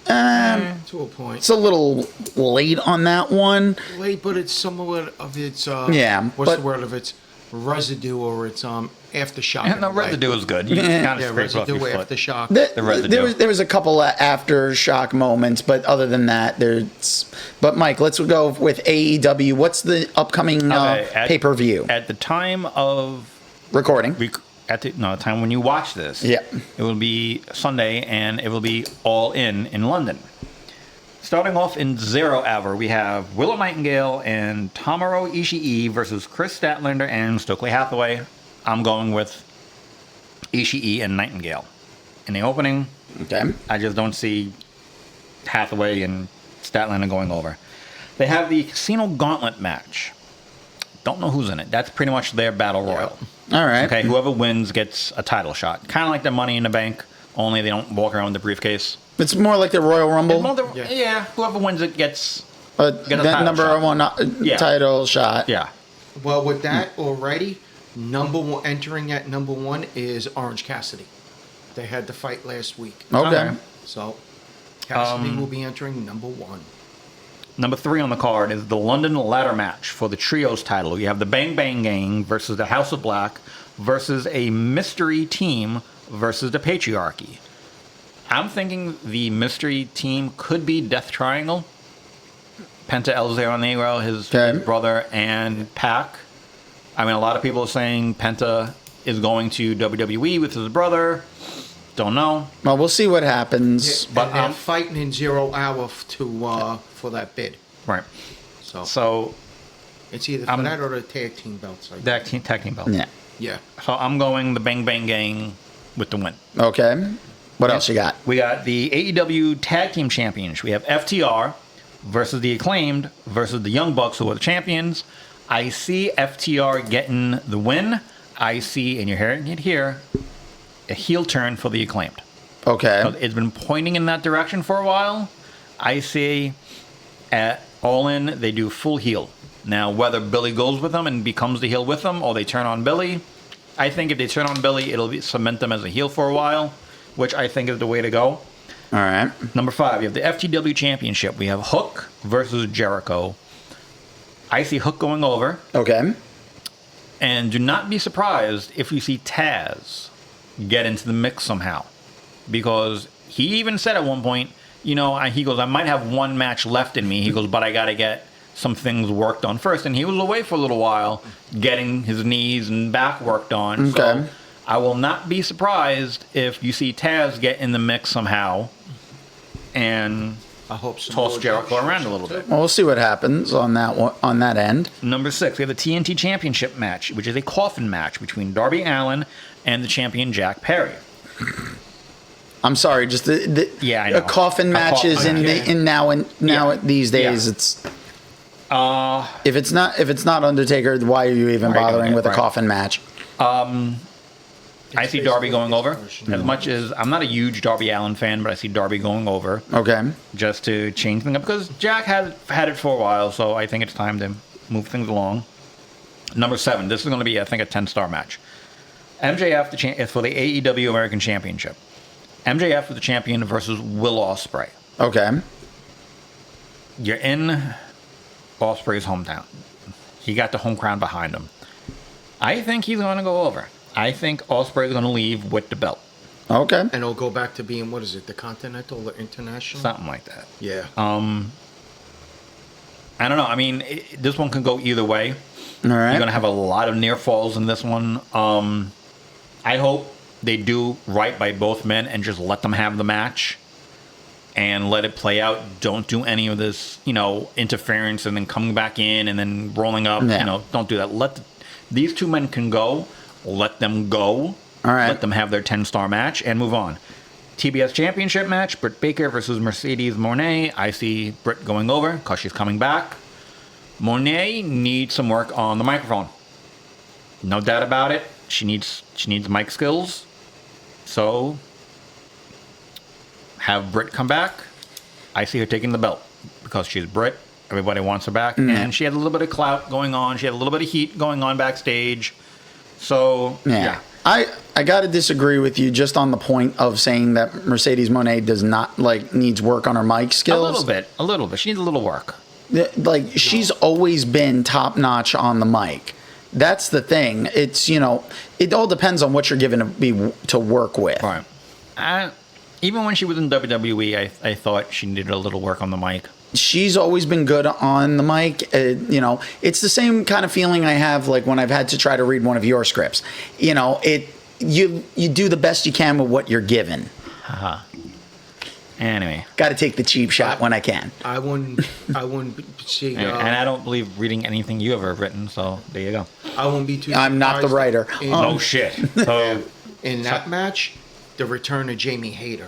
[SPEAKER 3] To a point.
[SPEAKER 1] It's a little late on that one.
[SPEAKER 3] Late, but it's somewhat of its.
[SPEAKER 1] Yeah,
[SPEAKER 3] What's
[SPEAKER 1] but-
[SPEAKER 3] the word of its residue or its aftershock?
[SPEAKER 2] And the
[SPEAKER 3] in a way.
[SPEAKER 2] residue is good. You kind of
[SPEAKER 3] Yeah,
[SPEAKER 2] scrape it off
[SPEAKER 3] residue
[SPEAKER 2] your foot.
[SPEAKER 3] aftershock.
[SPEAKER 2] The residue.
[SPEAKER 1] There was a couple of aftershock moments, but other than that, there's. But Mike, let's go with AEW. What's the upcoming pay-per-view
[SPEAKER 2] At the time of
[SPEAKER 1] recording?
[SPEAKER 2] the time when you watch this,
[SPEAKER 1] Yeah.
[SPEAKER 2] it will be Sunday, and it will be All In London. Starting off in 0 Hour, we have Willow Nightingale and Tomohiro Ishii versus Chris Statlander and Stokely Hathaway. I'm going with Ishii and Nightingale. In the opening,
[SPEAKER 1] Okay.
[SPEAKER 2] I just don't see Hathaway and Statlander going over. They have the Casino Gauntlet match. Don't know who's in it. That's pretty much their battle royal.
[SPEAKER 1] All right.
[SPEAKER 2] Okay, whoever wins gets a title shot. Kind of like the Money in the Bank, only they don't walk around with the briefcase.
[SPEAKER 1] It's more like the Royal Rumble.
[SPEAKER 2] Yeah, whoever wins it gets
[SPEAKER 1] That
[SPEAKER 2] title
[SPEAKER 1] number
[SPEAKER 2] shot.
[SPEAKER 1] one
[SPEAKER 2] Yeah.
[SPEAKER 1] title shot.
[SPEAKER 2] Yeah.
[SPEAKER 3] Well, with that already, entering at number 1 is Orange Cassidy. They had the fight last week.
[SPEAKER 1] Okay.
[SPEAKER 3] So Cassidy will be entering number 1.
[SPEAKER 2] Number 3 on the card is the London ladder match for the Trios title. You have the Bang Bang Gang versus the House of Black versus a mystery team versus the Patriarchy. I'm thinking the mystery team could be Death Triangle. Penta El Zero Negro, his brother, and Pac. I mean, a lot of people are saying Penta is going to WWE with his brother. Don't know.
[SPEAKER 1] Well, we'll see what happens.
[SPEAKER 3] But
[SPEAKER 2] But,
[SPEAKER 3] they're fighting in 0 hour for that bid.
[SPEAKER 2] Right.
[SPEAKER 3] So
[SPEAKER 2] So
[SPEAKER 3] it's either for that or the tag team belts.
[SPEAKER 2] tag team belt.
[SPEAKER 1] Yeah.
[SPEAKER 3] Yeah.
[SPEAKER 2] So I'm going the Bang Bang Gang with the win.
[SPEAKER 1] Okay. What else you got?
[SPEAKER 2] We got the AEW Tag Team Championship. We have FTR versus the Acclaimed versus the Young Bucks, who are the champions. I see FTR getting the win. I see, and you're hearing it here, a heel turn for the Acclaimed.
[SPEAKER 1] Okay.
[SPEAKER 2] It's been pointing in that direction for a while. I see at All In, they do full heel. Now, whether Billy goes with them and becomes the heel with them, or they turn on Billy, I think if they turn on Billy, it'll cement them as a heel for a while, which I think is the way to go.
[SPEAKER 1] All right.
[SPEAKER 2] Number 5, you have the FTW Championship. We have Hook versus Jericho. I see Hook going over.
[SPEAKER 1] Okay.
[SPEAKER 2] And do not be surprised if you see Taz get into the mix somehow. Because he even said at one point, he goes, I might have one match left in me. He goes, but I got to get some things worked on first. And he was away for a little while getting his knees and back worked on.
[SPEAKER 1] Okay.
[SPEAKER 2] So I will not be surprised if you see Taz get in the mix somehow and
[SPEAKER 3] I hope so.
[SPEAKER 2] toss Jericho around a little bit.
[SPEAKER 1] Well, we'll see what happens on that one, on that end.
[SPEAKER 2] Number 6, we have the TNT Championship match, which is a coffin match between Darby Allin and the champion Jack Perry.
[SPEAKER 1] I'm sorry, just the
[SPEAKER 2] Yeah, I know.
[SPEAKER 1] a coffin matches in
[SPEAKER 2] Yeah.
[SPEAKER 1] these days.
[SPEAKER 2] Yeah.
[SPEAKER 1] It's if it's not Undertaker, why are you even
[SPEAKER 2] Why are you doing
[SPEAKER 1] bothering
[SPEAKER 2] it?
[SPEAKER 1] with a
[SPEAKER 2] Right.
[SPEAKER 1] coffin match?
[SPEAKER 2] I see Darby going over. As much as I'm not a huge Darby Allin fan, but I see Darby going over
[SPEAKER 1] Okay.
[SPEAKER 2] just to change things up because Jack has had it for a while, so I think it's time to move things along. Number 7, this is going to be, I think, a 10-star match. MJF is for the AEW American Championship. MJF is the champion versus Will Ospreay.
[SPEAKER 1] Okay.
[SPEAKER 2] You're in Ospreay's hometown. He got the home crowd behind him. I think he's going to go over. I think Ospreay's going to leave with the belt.
[SPEAKER 1] Okay.
[SPEAKER 3] And it'll go back to being, what is it, the Continental or International?
[SPEAKER 2] Something like that.
[SPEAKER 3] Yeah.
[SPEAKER 2] I don't know. I mean, this one can go either way.
[SPEAKER 1] All right.
[SPEAKER 2] You're going to have a lot of near falls in this one. I hope they do right by both men and just let them have the match and let it play out. Don't do any of this, interference and then coming back in and then rolling up.
[SPEAKER 1] Yeah.
[SPEAKER 2] Don't do that. These two men can go. Let them go.
[SPEAKER 1] All right.
[SPEAKER 2] Let them have their 10-star match and move on. TBS Championship match, Britt Baker versus Mercedes Moné. I see Britt going over because she's coming back. Moné needs some work on the microphone. No doubt about it. She needs mic skills. So have Britt come back. I see her taking the belt because she's Britt. Everybody wants her back. And she had a little bit of clout going on. She had a little bit of heat going on backstage. So, yeah.
[SPEAKER 1] I got to disagree with you just on the point of saying that Mercedes Moné does not needs work on her mic skills.
[SPEAKER 2] A little bit. She needs a little work.
[SPEAKER 1] She's always been top notch on the mic. That's the thing. It's it all depends on what you're given to work with.
[SPEAKER 2] Right. Even when she was in WWE, I thought she needed a little work on the mic.
[SPEAKER 1] She's always been good on the mic. It's the same kind of feeling I have when I've had to try to read one of your scripts. You do the best you can with what you're given.
[SPEAKER 2] Anyway.
[SPEAKER 1] Got to take the cheap shot when I can.
[SPEAKER 3] I wouldn't see.
[SPEAKER 2] And I don't believe reading anything you ever written, so there you go.
[SPEAKER 3] I won't be too.
[SPEAKER 1] I'm not the writer.
[SPEAKER 2] No shit. So
[SPEAKER 3] in that match, the return of Jamie Hayter.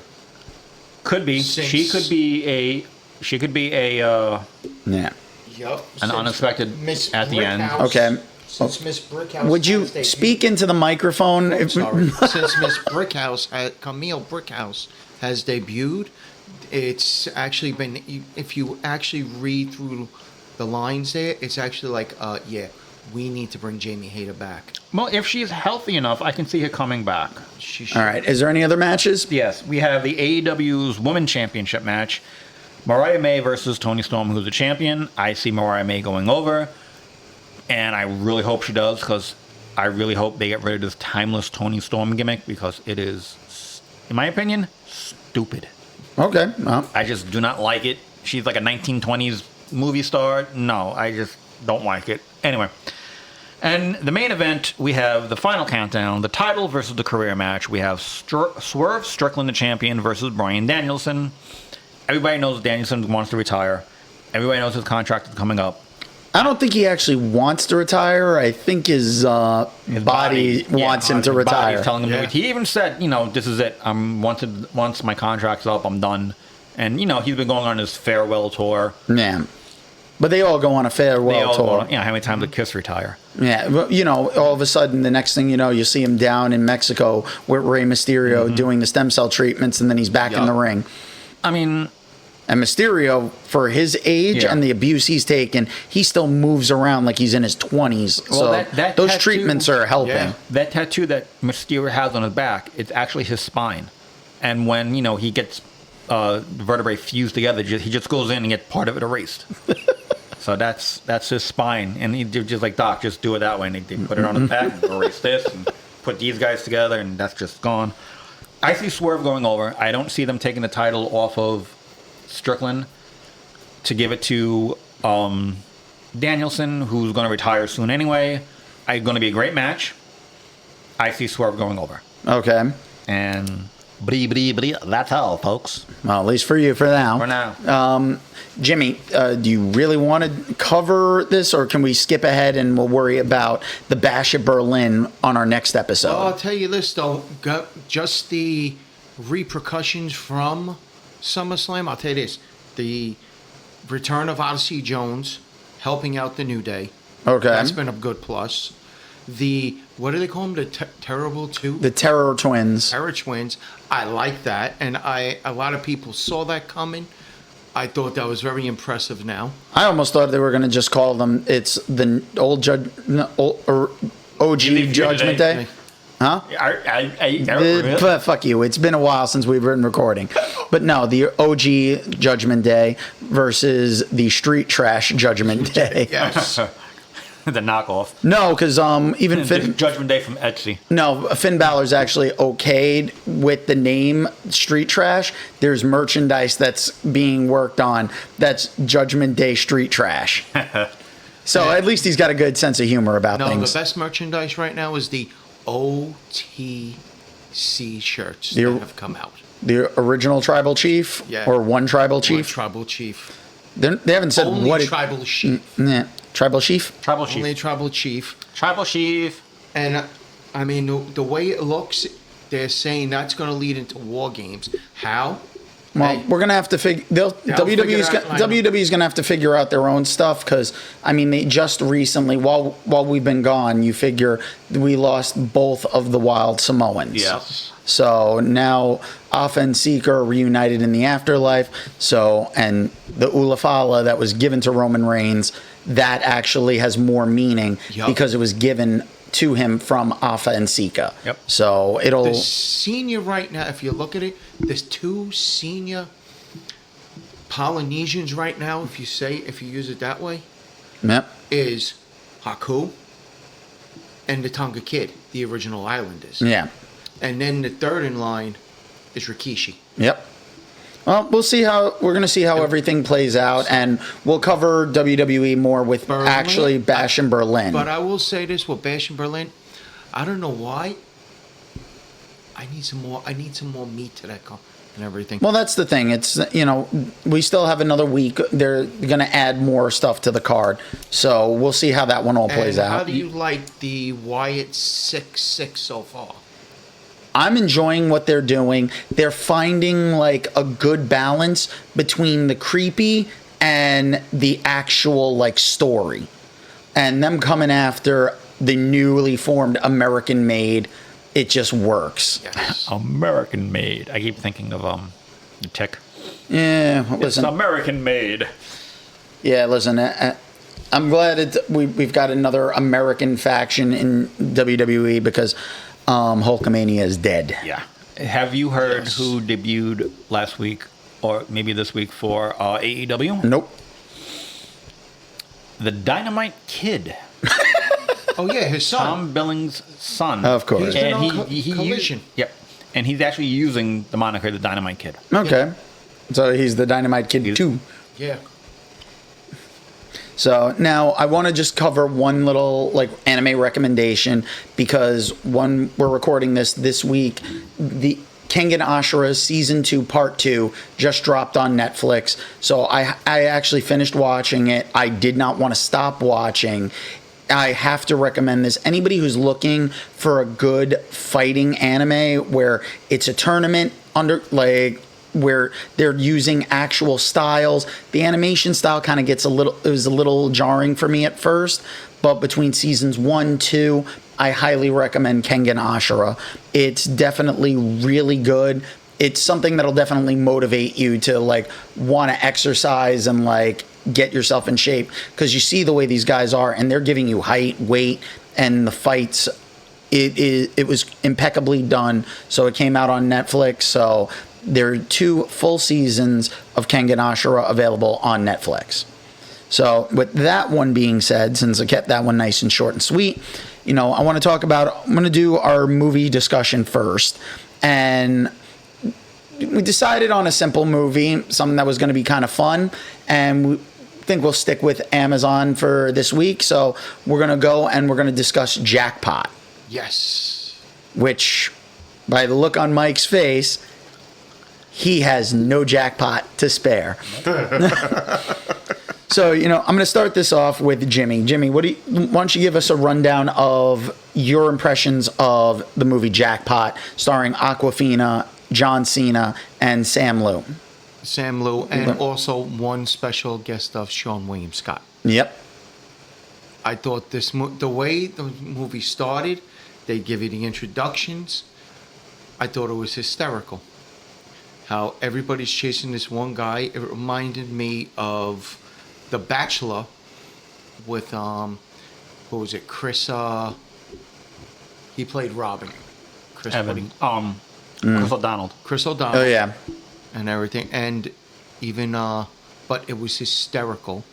[SPEAKER 2] Could be. She could be a
[SPEAKER 1] Yeah.
[SPEAKER 3] Yup.
[SPEAKER 2] an unexpected at the end.
[SPEAKER 1] Okay.
[SPEAKER 3] Since Miss Brickhouse.
[SPEAKER 1] Would you speak into the microphone?
[SPEAKER 3] I'm sorry. Since Miss Brickhouse, Camille Brickhouse, has debuted, it's actually been. If you actually read through the lines there, it's actually we need to bring Jamie Hayter back.
[SPEAKER 2] Well, if she's healthy enough, I can see her coming back.
[SPEAKER 1] All right. Is there any other matches?
[SPEAKER 2] Yes, we have the AEW's Women's Championship match. Mariah May versus Toni Storm, who's the champion. I see Mariah May going over. And I really hope she does, because I really hope they get rid of this timeless Toni Storm gimmick, because it is, in my opinion, stupid.
[SPEAKER 1] Okay. Well,
[SPEAKER 2] I just do not like it. She's like a 1920s movie star. No, I just don't like it. Anyway, And the main event, we have the final countdown, the title versus the career match. We have Swerve Strickland, the champion, versus Bryan Danielson. Everybody knows Danielson wants to retire. Everybody knows his contract is coming up.
[SPEAKER 1] I don't think he actually wants to retire. I think his body wants him to retire.
[SPEAKER 2] Telling him he even said, this is it. Once my contract's up, I'm done. And, he's been going on his farewell tour.
[SPEAKER 1] Yeah. But they all go on a farewell tour.
[SPEAKER 2] How many times did Kiss retire?
[SPEAKER 1] Yeah. Well, all of a sudden, the next thing you know, you see him down in Mexico with Rey Mysterio doing the stem cell treatments, and then he's back in the ring.
[SPEAKER 2] I mean...
[SPEAKER 1] And Mysterio, for his age and the abuse he's taken, he still moves around like he's in his 20s. Well, so those treatments are helping.
[SPEAKER 2] Yeah. That tattoo that Mysterio has on his back, it's actually his spine. And when, he gets vertebrae fused together, he just goes in and gets part of it erased. So that's his spine. And he just like, Doc, just do it that way. And they put it on his back and erase this and put these guys together, and that's just gone. I see Swerve going over. I don't see them taking the title off of Strickland to give it to Danielson, who's going to retire soon anyway. It's going to be a great match. I see Swerve going over.
[SPEAKER 1] Okay.
[SPEAKER 2] And that's all, folks.
[SPEAKER 1] Well, at least for you for now.
[SPEAKER 2] For now.
[SPEAKER 1] Jimmy, do you really want to cover this, or can we skip ahead and we'll worry about the Bash at Berlin on our next episode?
[SPEAKER 3] Well, I'll tell you this, though. Just the repercussions from SummerSlam, I'll tell you this. The return of Odyssey Jones helping out the New Day.
[SPEAKER 1] Okay.
[SPEAKER 3] That's been a good plus. What do they call them? The Terrible Two?
[SPEAKER 1] The Terror Twins.
[SPEAKER 3] Terror Twins. I like that. And a lot of people saw that coming. I thought that was very impressive now.
[SPEAKER 1] I almost thought they were going to just call them, it's the OG Judgment Day. Huh? Fuck you. It's been a while since we've been recording. But no, the OG Judgment Day versus the Street Trash Judgment Day.
[SPEAKER 3] Yes.
[SPEAKER 2] The knockoff.
[SPEAKER 1] No, because even Finn...
[SPEAKER 2] Judgment Day from Etsy.
[SPEAKER 1] No, Finn Balor's actually okayed with the name Street Trash. There's merchandise that's being worked on that's Judgment Day Street Trash. So at least he's got a good sense of humor about things.
[SPEAKER 3] No, the best merchandise right now is the OTC shirts that have come out.
[SPEAKER 1] The original Tribal Chief?
[SPEAKER 3] Yeah.
[SPEAKER 1] Or one Tribal Chief?
[SPEAKER 3] One Tribal Chief.
[SPEAKER 1] They haven't said
[SPEAKER 3] Only
[SPEAKER 1] what
[SPEAKER 3] Tribal Chief.
[SPEAKER 1] Yeah. Tribal Chief?
[SPEAKER 2] Tribal Chief.
[SPEAKER 3] Only Tribal Chief.
[SPEAKER 2] Tribal Chief.
[SPEAKER 3] And, I mean, the way it looks, they're saying that's going to lead into War Games. How?
[SPEAKER 1] Well, we're going to have to figure... WWE's going to have to figure out their own stuff because, I mean, they just recently, while we've been gone, you figure we lost both of the Wild Samoans.
[SPEAKER 2] Yes.
[SPEAKER 1] So now Afa and Sika are reunited in the afterlife. So, and the Ulafala that was given to Roman Reigns, that actually has more meaning because it was given to him from Afa and Sika.
[SPEAKER 2] Yep.
[SPEAKER 1] So it'll...
[SPEAKER 3] The senior right now, if you look at it, there's two senior Polynesians right now, if you use it that way, is Haku and the Tonga Kid, the original Islanders.
[SPEAKER 1] Yeah.
[SPEAKER 3] And then the third in line is Rikishi.
[SPEAKER 1] Yep. Well, we're going to see how everything plays out, and we'll cover WWE more with actually Bash in Berlin.
[SPEAKER 3] But I will say this with Bash in Berlin, I don't know why. I need some more meat to that and everything.
[SPEAKER 1] Well, that's the thing. It's, we still have another week. They're going to add more stuff to the card. So we'll see how that one all plays out.
[SPEAKER 3] How do you like the Wyatt 6-6 so far?
[SPEAKER 1] I'm enjoying what they're doing. They're finding like a good balance between the creepy and the actual like story. And them coming after the newly formed American Made, it just works.
[SPEAKER 2] Yes. American Made. I keep thinking of the Tick.
[SPEAKER 1] Yeah, listen.
[SPEAKER 2] It's American Made.
[SPEAKER 1] Yeah, listen. I'm glad we've got another American faction in WWE because Hulkamania is dead.
[SPEAKER 2] Yeah. Have you heard who debuted last week or maybe this week for AEW?
[SPEAKER 1] Nope.
[SPEAKER 2] The Dynamite Kid.
[SPEAKER 3] Oh yeah, his son.
[SPEAKER 2] Tom Billings' son.
[SPEAKER 1] Of course.
[SPEAKER 3] He's been on Collision.
[SPEAKER 2] Yep. And he's actually using the moniker the Dynamite Kid.
[SPEAKER 1] Okay. So he's the Dynamite Kid 2.
[SPEAKER 3] Yeah.
[SPEAKER 1] So now I want to just cover one little like anime recommendation because when we're recording this week, the Kengan Ashura Season 2 Part 2 just dropped on Netflix. So I actually finished watching it. I did not want to stop watching. I have to recommend this. Anybody who's looking for a good fighting anime where it's a tournament where they're using actual styles. The animation style kind of it was a little jarring for me at first, but between seasons 1, 2, I highly recommend Kengan Ashura. It's definitely really good. It's something that'll definitely motivate you to like want to exercise and like get yourself in shape because you see the way these guys are and they're giving you height, weight, and the fights. It was impeccably done. So it came out on Netflix. So there are 2 full seasons of Kengan Ashura available on Netflix. So with that one being said, since I kept that one nice and short and sweet, I'm going to do our movie discussion first. And we decided on a simple movie, something that was going to be kind of fun. And we think we'll stick with Amazon for this week. So we're going to go and we're going to discuss Jackpot.
[SPEAKER 3] Yes.
[SPEAKER 1] Which, by the look on Mike's face, he has no jackpot to spare. So, I'm going to start this off with Jimmy. Jimmy, why don't you give us a rundown of your impressions of the movie Jackpot, starring Awkwafina, John Cena, and Sam Liu.
[SPEAKER 3] Sam Liu, and also one special guest of Sean William Scott.
[SPEAKER 1] Yep.
[SPEAKER 3] I thought the way the movie started, they give you the introductions. I thought it was hysterical. How everybody's chasing this one guy. It reminded me of The Bachelor with what was it? Chris. He played Robin. Chris
[SPEAKER 2] Evan. Chris O'Donnell.
[SPEAKER 3] Chris O'Donnell.
[SPEAKER 1] Oh yeah.
[SPEAKER 3] And everything, and even but it was hysterical,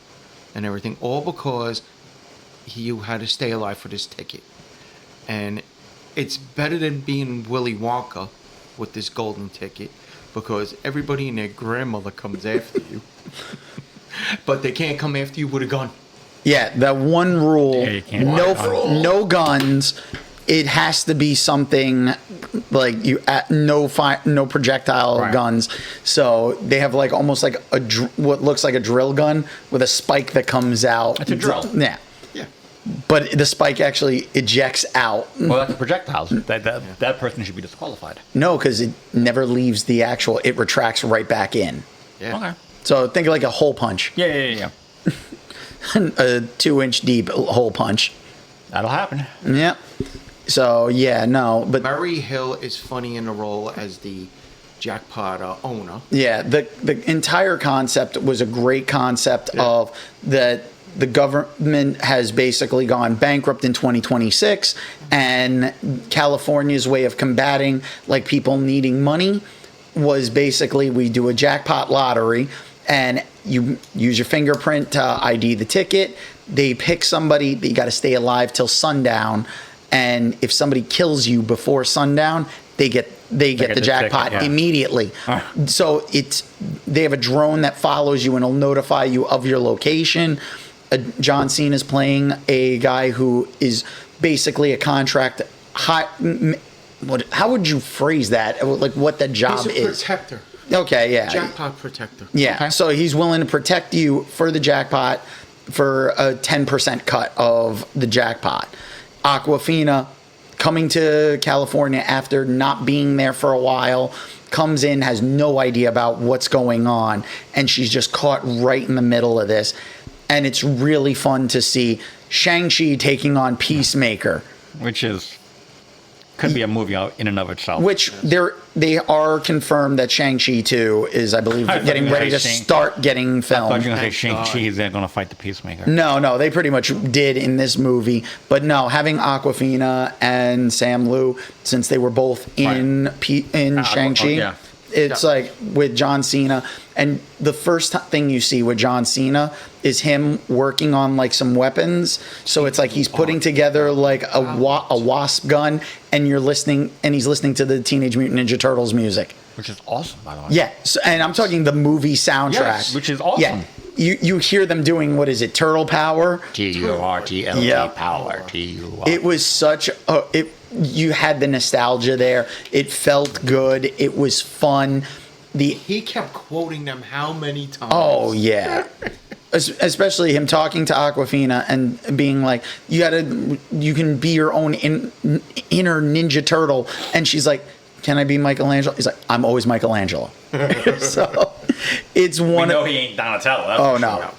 [SPEAKER 3] and everything, all because you had to stay alive for this ticket, and it's better than being Willy Wonka with this golden ticket. Because everybody and their grandmother comes after you. But they can't come after you with a gun.
[SPEAKER 1] Yeah, that one rule,
[SPEAKER 2] you can't
[SPEAKER 1] no guns. It has to be something like no projectile guns. So they have like almost like what looks like a drill gun with a spike that comes out.
[SPEAKER 2] It's a drill.
[SPEAKER 1] Yeah.
[SPEAKER 3] Yeah.
[SPEAKER 1] But the spike actually ejects out.
[SPEAKER 2] Well, that's projectiles. That person should be disqualified.
[SPEAKER 1] No, because it never leaves the actual. It retracts right back in.
[SPEAKER 3] Yeah.
[SPEAKER 2] Okay.
[SPEAKER 1] So think of like a hole punch.
[SPEAKER 2] Yeah.
[SPEAKER 1] A 2-inch deep hole punch.
[SPEAKER 2] That'll happen.
[SPEAKER 1] Yeah. So yeah, no, but
[SPEAKER 3] Murray Hill is funny in the role as the Jackpot owner.
[SPEAKER 1] yeah, the entire concept was a great concept of that. The government has basically gone bankrupt in 2026, and California's way of combating like people needing money was basically we do a jackpot lottery and you use your fingerprint to ID the ticket. They pick somebody, you got to stay alive till sundown, and if somebody kills you before sundown, they get the jackpot
[SPEAKER 2] ticket, yeah.
[SPEAKER 1] immediately. So they have a drone that follows you and will notify you of your location. John Cena is playing a guy who is basically a contract. How would you phrase that? Like what the job
[SPEAKER 3] He's a
[SPEAKER 1] is?
[SPEAKER 3] protector.
[SPEAKER 1] Okay, yeah.
[SPEAKER 3] Jackpot protector.
[SPEAKER 1] Yeah.
[SPEAKER 2] Okay.
[SPEAKER 1] So he's willing to protect you for the jackpot for a 10% cut of the jackpot. Awkwafina, coming to California after not being there for a while, comes in, has no idea about what's going on, and she's just caught right in the middle of this. And it's really fun to see Shang-Chi taking on Peacemaker.
[SPEAKER 2] Which could be a movie in and of itself.
[SPEAKER 1] Which they are confirmed that Shang-Chi 2 is, I believe, getting ready to start getting
[SPEAKER 2] I
[SPEAKER 1] filmed.
[SPEAKER 2] thought you were going to say Shang-Chi is going to fight the Peacemaker.
[SPEAKER 1] No, they pretty much did in this movie. But no, having Awkwafina and Sam Liu, since they were both in Shang-Chi,
[SPEAKER 2] yeah.
[SPEAKER 1] it's like with John Cena. And the first thing you see with John Cena is him working on like some weapons. So it's like he's putting together like a wasp gun, and he's listening to the Teenage Mutant Ninja Turtles music.
[SPEAKER 2] Which is awesome, by the way.
[SPEAKER 1] Yeah, and I'm talking the movie soundtrack.
[SPEAKER 2] Yes, which is awesome.
[SPEAKER 1] Yeah, you hear them doing, what is it, turtle power?
[SPEAKER 2] TURTLE
[SPEAKER 1] Yeah.
[SPEAKER 2] power. TUR.
[SPEAKER 1] It was such a, you had the nostalgia there. It felt good. It was fun.
[SPEAKER 3] He kept quoting them how many times?
[SPEAKER 1] Oh yeah. Especially him talking to Aquafina and being like, you can be your own inner Ninja Turtle. And she's like, can I be Michelangelo? He's like, I'm always Michelangelo. So it's one.
[SPEAKER 2] We know he ain't Donatello. That's
[SPEAKER 1] Oh
[SPEAKER 2] for
[SPEAKER 1] no.
[SPEAKER 2] sure.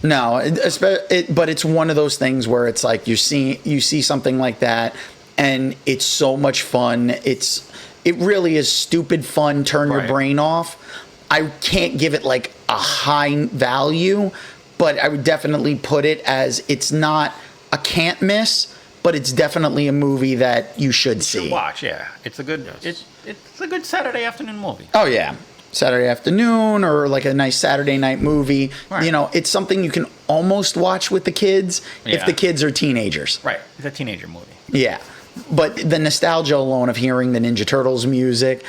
[SPEAKER 1] No, but it's one of those things where it's like you see something like that, and it's so much fun. It really is stupid fun. Turn your
[SPEAKER 2] Right.
[SPEAKER 1] brain off. I can't give it like a high value, but I would definitely put it as it's not a can't miss, but it's definitely a movie that you should see.
[SPEAKER 2] Watch, yeah. It's a good. It's a good Saturday afternoon movie.
[SPEAKER 1] Oh yeah. Saturday afternoon or like a nice Saturday night movie.
[SPEAKER 2] Right.
[SPEAKER 1] You know, it's something you can almost watch with the kids if
[SPEAKER 2] Yeah.
[SPEAKER 1] the kids are teenagers.
[SPEAKER 2] Right. It's a teenager movie.
[SPEAKER 1] Yeah. But the nostalgia alone of hearing the Ninja Turtles music,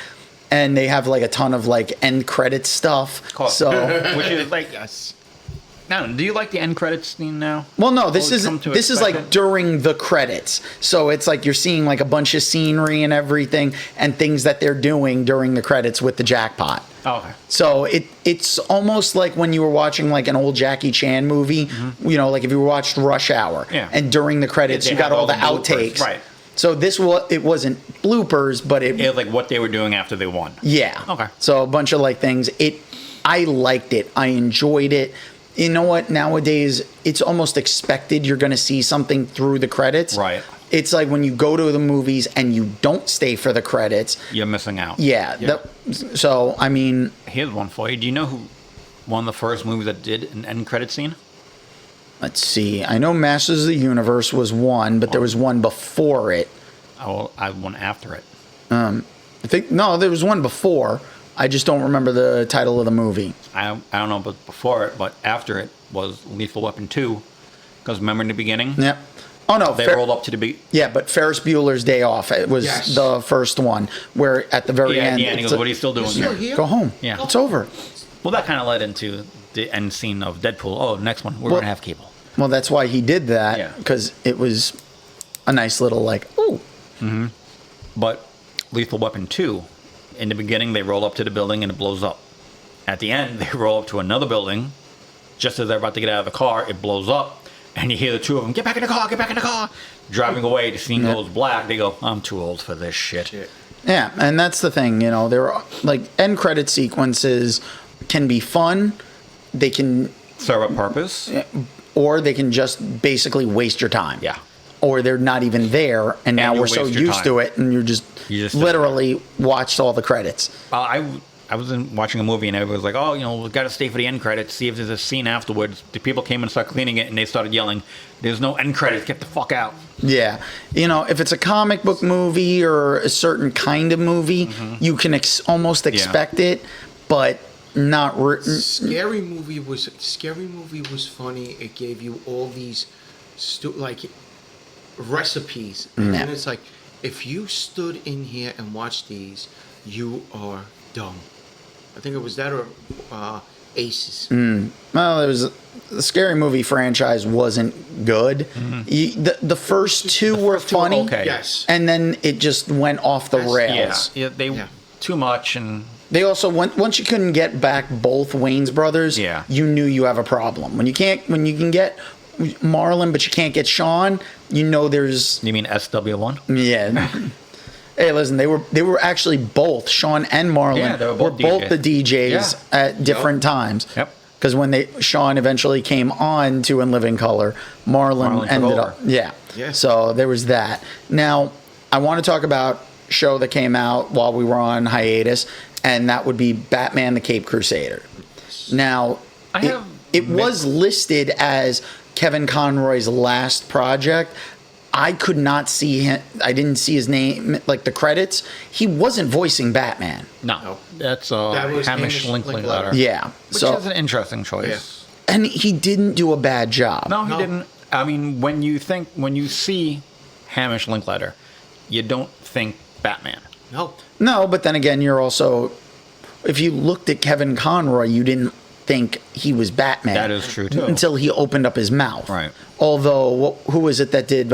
[SPEAKER 1] and they have like a ton of like end credit stuff.
[SPEAKER 2] Cool.
[SPEAKER 1] So,
[SPEAKER 2] Which is like,
[SPEAKER 3] Yes.
[SPEAKER 2] now, do you like the end credits scene now?
[SPEAKER 1] well, no, this
[SPEAKER 2] Well,
[SPEAKER 1] is
[SPEAKER 2] come to
[SPEAKER 1] this is
[SPEAKER 2] expect
[SPEAKER 1] like
[SPEAKER 2] it.
[SPEAKER 1] during the credits. So it's like you're seeing like a bunch of scenery and everything and things that they're doing during the credits with the Jackpot.
[SPEAKER 2] Oh, okay.
[SPEAKER 1] So it's almost like when you were watching like an old Jackie Chan movie, you know, like if you watched Rush Hour,
[SPEAKER 2] Yeah.
[SPEAKER 1] and during the credits
[SPEAKER 2] They
[SPEAKER 1] you got
[SPEAKER 2] have
[SPEAKER 1] all the
[SPEAKER 2] all the bloopers,
[SPEAKER 1] outtakes.
[SPEAKER 2] right.
[SPEAKER 1] So it wasn't bloopers, but
[SPEAKER 2] It was like what they were doing after they won.
[SPEAKER 1] yeah.
[SPEAKER 2] Okay.
[SPEAKER 1] So a bunch of like things. I liked it. I enjoyed it. You know what? Nowadays, it's almost expected you're going to see something through the credits.
[SPEAKER 2] Right.
[SPEAKER 1] It's like when you go to the movies and you don't stay for the credits.
[SPEAKER 2] You're missing out.
[SPEAKER 1] Yeah.
[SPEAKER 3] Yeah.
[SPEAKER 1] So, I mean,
[SPEAKER 2] Here's one for you. Do you know who one of the first movies that did an end credit scene?
[SPEAKER 1] let's see. I know Masters of the Universe was one, but there was one before it.
[SPEAKER 2] I won after it.
[SPEAKER 1] I think, no, there was one before. I just don't remember the title of the movie.
[SPEAKER 2] I don't know, but before it, but after it was Lethal Weapon 2. Because remember in the beginning?
[SPEAKER 1] Yep. Oh, no.
[SPEAKER 2] They rolled up to the
[SPEAKER 1] Yeah, but Ferris Bueller's Day Off. It was
[SPEAKER 3] Yes.
[SPEAKER 1] the first one where at the very end.
[SPEAKER 2] Yeah, and he
[SPEAKER 1] it's
[SPEAKER 2] goes,
[SPEAKER 1] like,
[SPEAKER 2] what are you still doing
[SPEAKER 3] Still
[SPEAKER 2] here?
[SPEAKER 3] here?
[SPEAKER 1] go home.
[SPEAKER 2] Yeah.
[SPEAKER 1] It's over.
[SPEAKER 2] Well, that kind of led into the end scene of Deadpool. Oh, next one, we're
[SPEAKER 1] Well-
[SPEAKER 2] going to have cable.
[SPEAKER 1] Well, that's why he did
[SPEAKER 2] Yeah.
[SPEAKER 1] that, because it was a nice little like, ooh.
[SPEAKER 2] But Lethal Weapon 2, in the beginning, they roll up to the building and it blows up. At the end, they roll up to another building. Just as they're about to get out of the car, it blows up. And you hear the two of them, get back in the car, get back in the car. Driving away, the scene goes black. They go, I'm too old for this shit.
[SPEAKER 1] Yeah, and that's the thing, you know, there are like end credit sequences can be fun. They can,
[SPEAKER 2] Serve a purpose.
[SPEAKER 1] or they can just basically waste your time.
[SPEAKER 2] Yeah.
[SPEAKER 1] Or they're not even there, and now
[SPEAKER 2] you
[SPEAKER 1] we're so
[SPEAKER 2] waste your
[SPEAKER 1] used
[SPEAKER 2] time.
[SPEAKER 1] to it, and you just literally watched all the credits.
[SPEAKER 2] I was watching a movie and everybody was like, oh, you know, we've got to stay for the end credits, see if there's a scene afterwards. The people came and started cleaning it and they started yelling, there's no end credits, get the fuck out.
[SPEAKER 1] Yeah. You know, if it's a comic book movie or a certain kind of movie, you can almost expect it, but not.
[SPEAKER 3] Scary movie was funny. It gave you all these recipes, and then it's like, if you stood in here and watched these, you are dumb. I think it was that or Aces.
[SPEAKER 1] Well, the Scary Movie franchise wasn't good. The first two were
[SPEAKER 2] first two were
[SPEAKER 1] funny,
[SPEAKER 2] okay.
[SPEAKER 3] Yes.
[SPEAKER 1] and then it just went off the
[SPEAKER 3] Yes.
[SPEAKER 1] rails.
[SPEAKER 2] Yeah, too much and
[SPEAKER 1] They also once you couldn't get back both Wayne's brothers,
[SPEAKER 2] Yeah.
[SPEAKER 1] you knew you have a problem. When you can get Marlon, but you can't get Sean, you know there's
[SPEAKER 2] you mean SW1?
[SPEAKER 1] yeah. Hey, listen, they were actually both Sean and Marlon
[SPEAKER 2] Yeah, they were both
[SPEAKER 1] the DJs
[SPEAKER 2] Yeah.
[SPEAKER 1] at different times.
[SPEAKER 2] Yep.
[SPEAKER 1] Because when Sean eventually came on to In Living Color, Marlon
[SPEAKER 2] took
[SPEAKER 1] ended
[SPEAKER 2] over.
[SPEAKER 1] up. Yeah.
[SPEAKER 3] Yeah.
[SPEAKER 1] So there was that. Now, I want to talk about a show that came out while we were on hiatus, and that would be Batman the Caped Crusader. Now, it was listed as Kevin Conroy's last project. I could not see him. I didn't see his name, like the credits. He wasn't voicing Batman.
[SPEAKER 2] No. That's
[SPEAKER 3] That was
[SPEAKER 2] Hamish
[SPEAKER 3] Hamish
[SPEAKER 2] Linklater.
[SPEAKER 3] Linklater.
[SPEAKER 1] Yeah.
[SPEAKER 2] Which
[SPEAKER 1] So,
[SPEAKER 2] is an interesting choice.
[SPEAKER 1] and he didn't do a bad job.
[SPEAKER 2] No, he
[SPEAKER 3] No.
[SPEAKER 2] didn't. I mean, when you see Hamish Linklater, you don't think Batman.
[SPEAKER 3] No.
[SPEAKER 1] No, but then again, you're also, if you looked at Kevin Conroy, you didn't think he was Batman.
[SPEAKER 2] That is true, too.
[SPEAKER 1] Until he opened up his mouth.
[SPEAKER 2] Right.
[SPEAKER 1] Although, who was it that did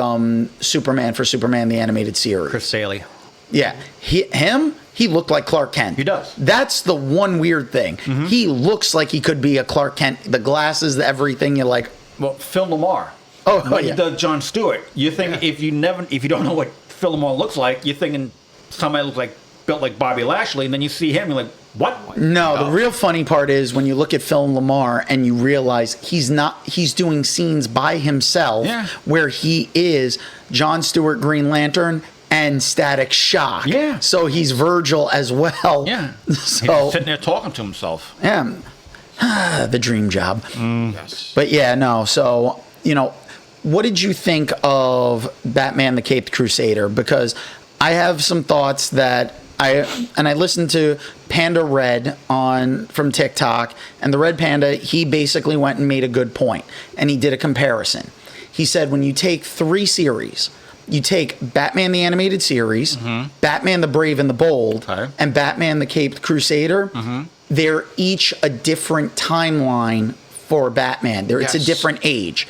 [SPEAKER 1] Superman for Superman, the animated series?
[SPEAKER 2] Chris Saley.
[SPEAKER 1] Yeah. He looked like Clark Kent.
[SPEAKER 2] He does.
[SPEAKER 1] That's the one weird thing.
[SPEAKER 2] Mm-hmm.
[SPEAKER 1] He looks like he could be a Clark Kent. The glasses, everything, you're like...
[SPEAKER 2] Well, Phil Lamar.
[SPEAKER 1] When
[SPEAKER 2] he does Jon Stewart, you think if you don't know what Phil Lamar looks like, you're thinking somebody looks built like Bobby Lashley, and then you see him, you're like, what?
[SPEAKER 1] No, the real funny part is when you look at Phil Lamar and you realize he's doing scenes by himself where he is Jon Stewart, Green Lantern, and Static Shock.
[SPEAKER 2] Yeah.
[SPEAKER 1] So he's Virgil as well.
[SPEAKER 2] Yeah.
[SPEAKER 1] So
[SPEAKER 2] he's sitting there talking to himself.
[SPEAKER 1] Yeah. The dream job.
[SPEAKER 3] Yes.
[SPEAKER 1] But yeah, no. So, what did you think of Batman the Caped Crusader? Because I have some thoughts that I listened to Panda Red from TikTok, and the Red Panda, he basically went and made a good point, and he did a comparison. He said when you take 3 series, you take Batman the Animated Series, Batman the Brave and the Bold, and Batman the Caped Crusader, they're each a different timeline for Batman. It's a different age.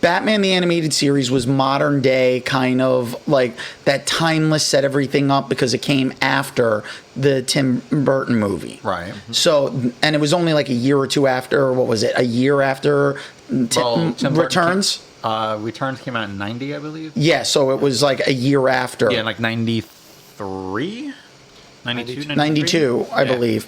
[SPEAKER 1] Batman the Animated Series was modern day, kind of like that timeless, set everything up because it came after the Tim Burton movie.
[SPEAKER 2] Right.
[SPEAKER 1] So, and it was only like a year or two after, what was it, a year after Tim Returns?
[SPEAKER 2] Returns came out in 90, I believe.
[SPEAKER 1] Yeah, so it was like a year after.
[SPEAKER 2] Yeah, like 93? 92,
[SPEAKER 1] 92, I believe.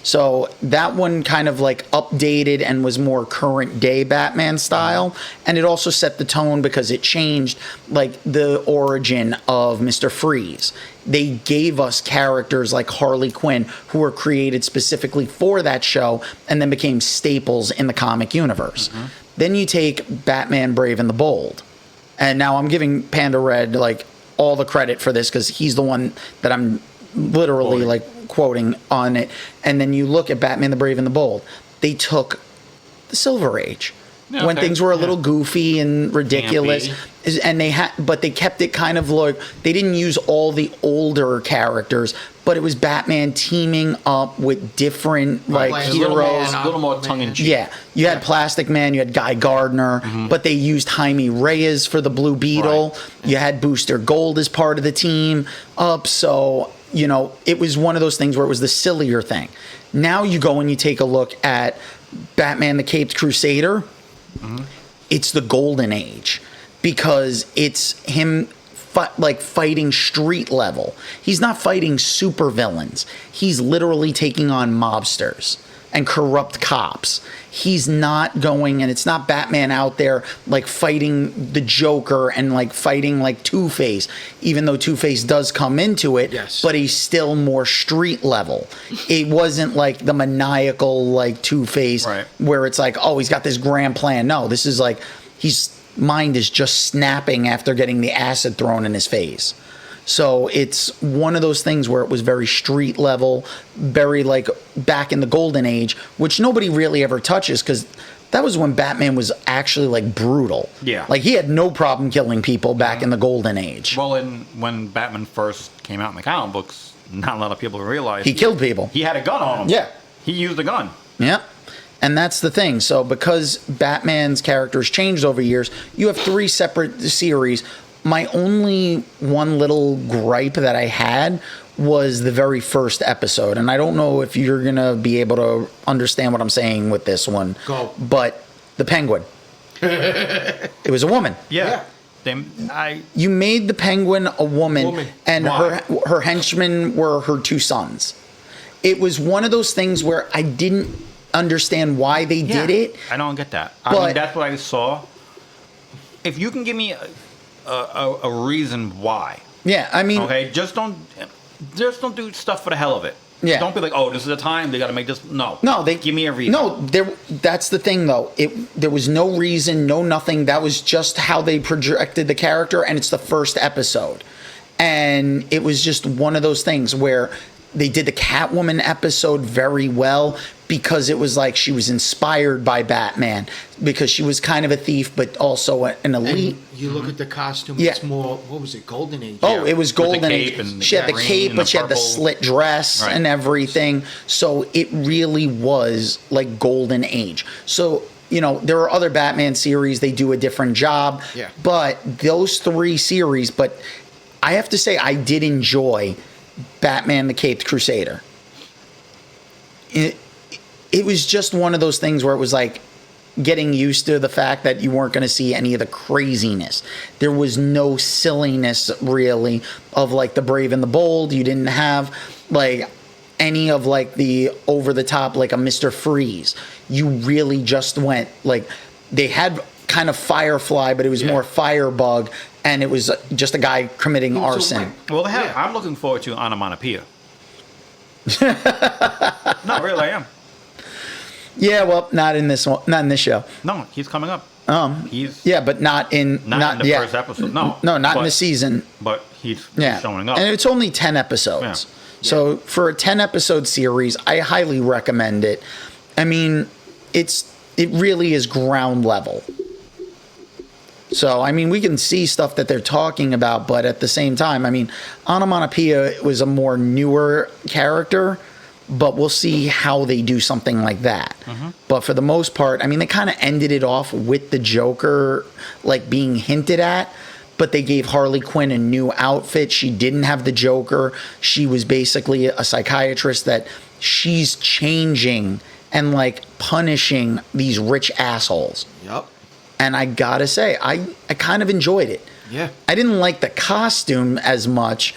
[SPEAKER 1] So that one kind of like updated and was more current day Batman style. And it also set the tone because it changed like the origin of Mr. Freeze. They gave us characters like Harley Quinn who were created specifically for that show and then became staples in the comic universe. Then you take Batman Brave and the Bold. And now I'm giving Panda Red like all the credit for this because he's the one that I'm literally quoting on it. And then you look at Batman the Brave and the Bold. They took the Silver Age when things were a little goofy and ridiculous.
[SPEAKER 2] Campy.
[SPEAKER 1] And but they kept it kind of like, they didn't use all the older characters, but it was Batman teaming up with different heroes.
[SPEAKER 2] A little more tongue in cheek.
[SPEAKER 1] Yeah, you had Plastic Man, you had Guy Gardner, but they used Jaime Reyes for the Blue Beetle. You had Booster Gold as part of the team up. So, it was one of those things where it was the sillier thing. Now you go and you take a look at Batman the Caped Crusader. It's the golden age because it's him fighting street level. He's not fighting super villains. He's literally taking on mobsters and corrupt cops. He's not going, and it's not Batman out there fighting the Joker and fighting Two-Face, even though Two-Face does come into it, but he's still more street level. It wasn't the maniacal Two-Face where it's he's got this grand plan. No, this is his mind is just snapping after getting the acid thrown in his face. So it's one of those things where it was very street level, very back in the golden age, which nobody really ever touches because that was when Batman was actually brutal.
[SPEAKER 2] Yeah.
[SPEAKER 1] He had no problem killing people back in the golden age.
[SPEAKER 2] Well, when Batman first came out in the comic books, not a lot of people realized
[SPEAKER 1] he killed people.
[SPEAKER 2] He had a gun on him.
[SPEAKER 1] Yeah.
[SPEAKER 2] He used a gun.
[SPEAKER 1] Yeah. And that's the thing. So because Batman's characters changed over years, you have 3 separate series. My only one little gripe that I had was the very first episode. And I don't know if you're going to be able to understand what I'm saying with this one.
[SPEAKER 3] Go.
[SPEAKER 1] But the Penguin. It was a woman.
[SPEAKER 2] Yeah.
[SPEAKER 1] You made the Penguin a woman. And
[SPEAKER 2] Why?
[SPEAKER 1] her henchmen were her 2 sons. It was one of those things where I didn't understand why they did it.
[SPEAKER 2] I don't get that. I mean, that's what I saw. If you can give me a reason why.
[SPEAKER 1] Yeah, I mean.
[SPEAKER 2] Okay, just don't do stuff for the hell of it.
[SPEAKER 1] Yeah.
[SPEAKER 2] Don't be like, oh, this is the time they got to make this. No.
[SPEAKER 1] They
[SPEAKER 2] give me a reason.
[SPEAKER 1] No, that's the thing though. There was no reason, no nothing. That was just how they projected the character, and it's the first episode, and it was just one of those things where they did the Catwoman episode very well because it was like she was inspired by Batman because she was kind of a thief but also an elite.
[SPEAKER 3] And you look at the costume,
[SPEAKER 1] Yeah.
[SPEAKER 3] it's more, what was it, Golden Age?
[SPEAKER 1] Oh, it was Golden
[SPEAKER 2] cape
[SPEAKER 1] Age.
[SPEAKER 2] and
[SPEAKER 1] She had the
[SPEAKER 2] green
[SPEAKER 1] cape,
[SPEAKER 2] and
[SPEAKER 1] but
[SPEAKER 2] the
[SPEAKER 1] she had the
[SPEAKER 2] purple.
[SPEAKER 1] slit dress
[SPEAKER 2] Right.
[SPEAKER 1] and everything. So it really was like Golden Age. So, you know, there are other Batman series, they do a different job.
[SPEAKER 3] Yeah.
[SPEAKER 1] But those 3 series, but I have to say, I did enjoy Batman the Caped Crusader. It was just one of those things where it was like getting used to the fact that you weren't going to see any of the craziness. There was no silliness really of like the Brave and the Bold. You didn't have like any of like the over the top like a Mr. Freeze. You really just went like they had kind of Firefly, but it was more Firebug, and it was just a guy committing
[SPEAKER 3] was a
[SPEAKER 1] arson.
[SPEAKER 3] wimp.
[SPEAKER 2] Well,
[SPEAKER 3] Yeah.
[SPEAKER 2] I'm looking forward to Onomatopoeia. No, really, I am.
[SPEAKER 1] Yeah, well, not in this one, not in this show.
[SPEAKER 2] No, he's coming up. He's
[SPEAKER 1] Yeah, but not in
[SPEAKER 2] not in the
[SPEAKER 1] yeah.
[SPEAKER 2] first episode. No,
[SPEAKER 1] not in
[SPEAKER 2] but-
[SPEAKER 1] the season.
[SPEAKER 2] But he's
[SPEAKER 1] Yeah,
[SPEAKER 2] showing up.
[SPEAKER 1] and it's only 10 episodes.
[SPEAKER 2] Yeah.
[SPEAKER 1] So for a 10 episode series, I highly recommend it. I mean, it really is ground level. So I mean, we can see stuff that they're talking about, but at the same time, I mean, Onomatopoeia was a more newer character, but we'll see how they do something like that. But for the most part, I mean, they kind of ended it off with the Joker like being hinted at, but they gave Harley Quinn a new outfit. She didn't have the Joker. She was basically a psychiatrist that she's changing and like punishing these rich assholes.
[SPEAKER 3] Yep.
[SPEAKER 1] And I gotta say, I kind of enjoyed it.
[SPEAKER 3] Yeah.
[SPEAKER 1] I didn't like the costume as much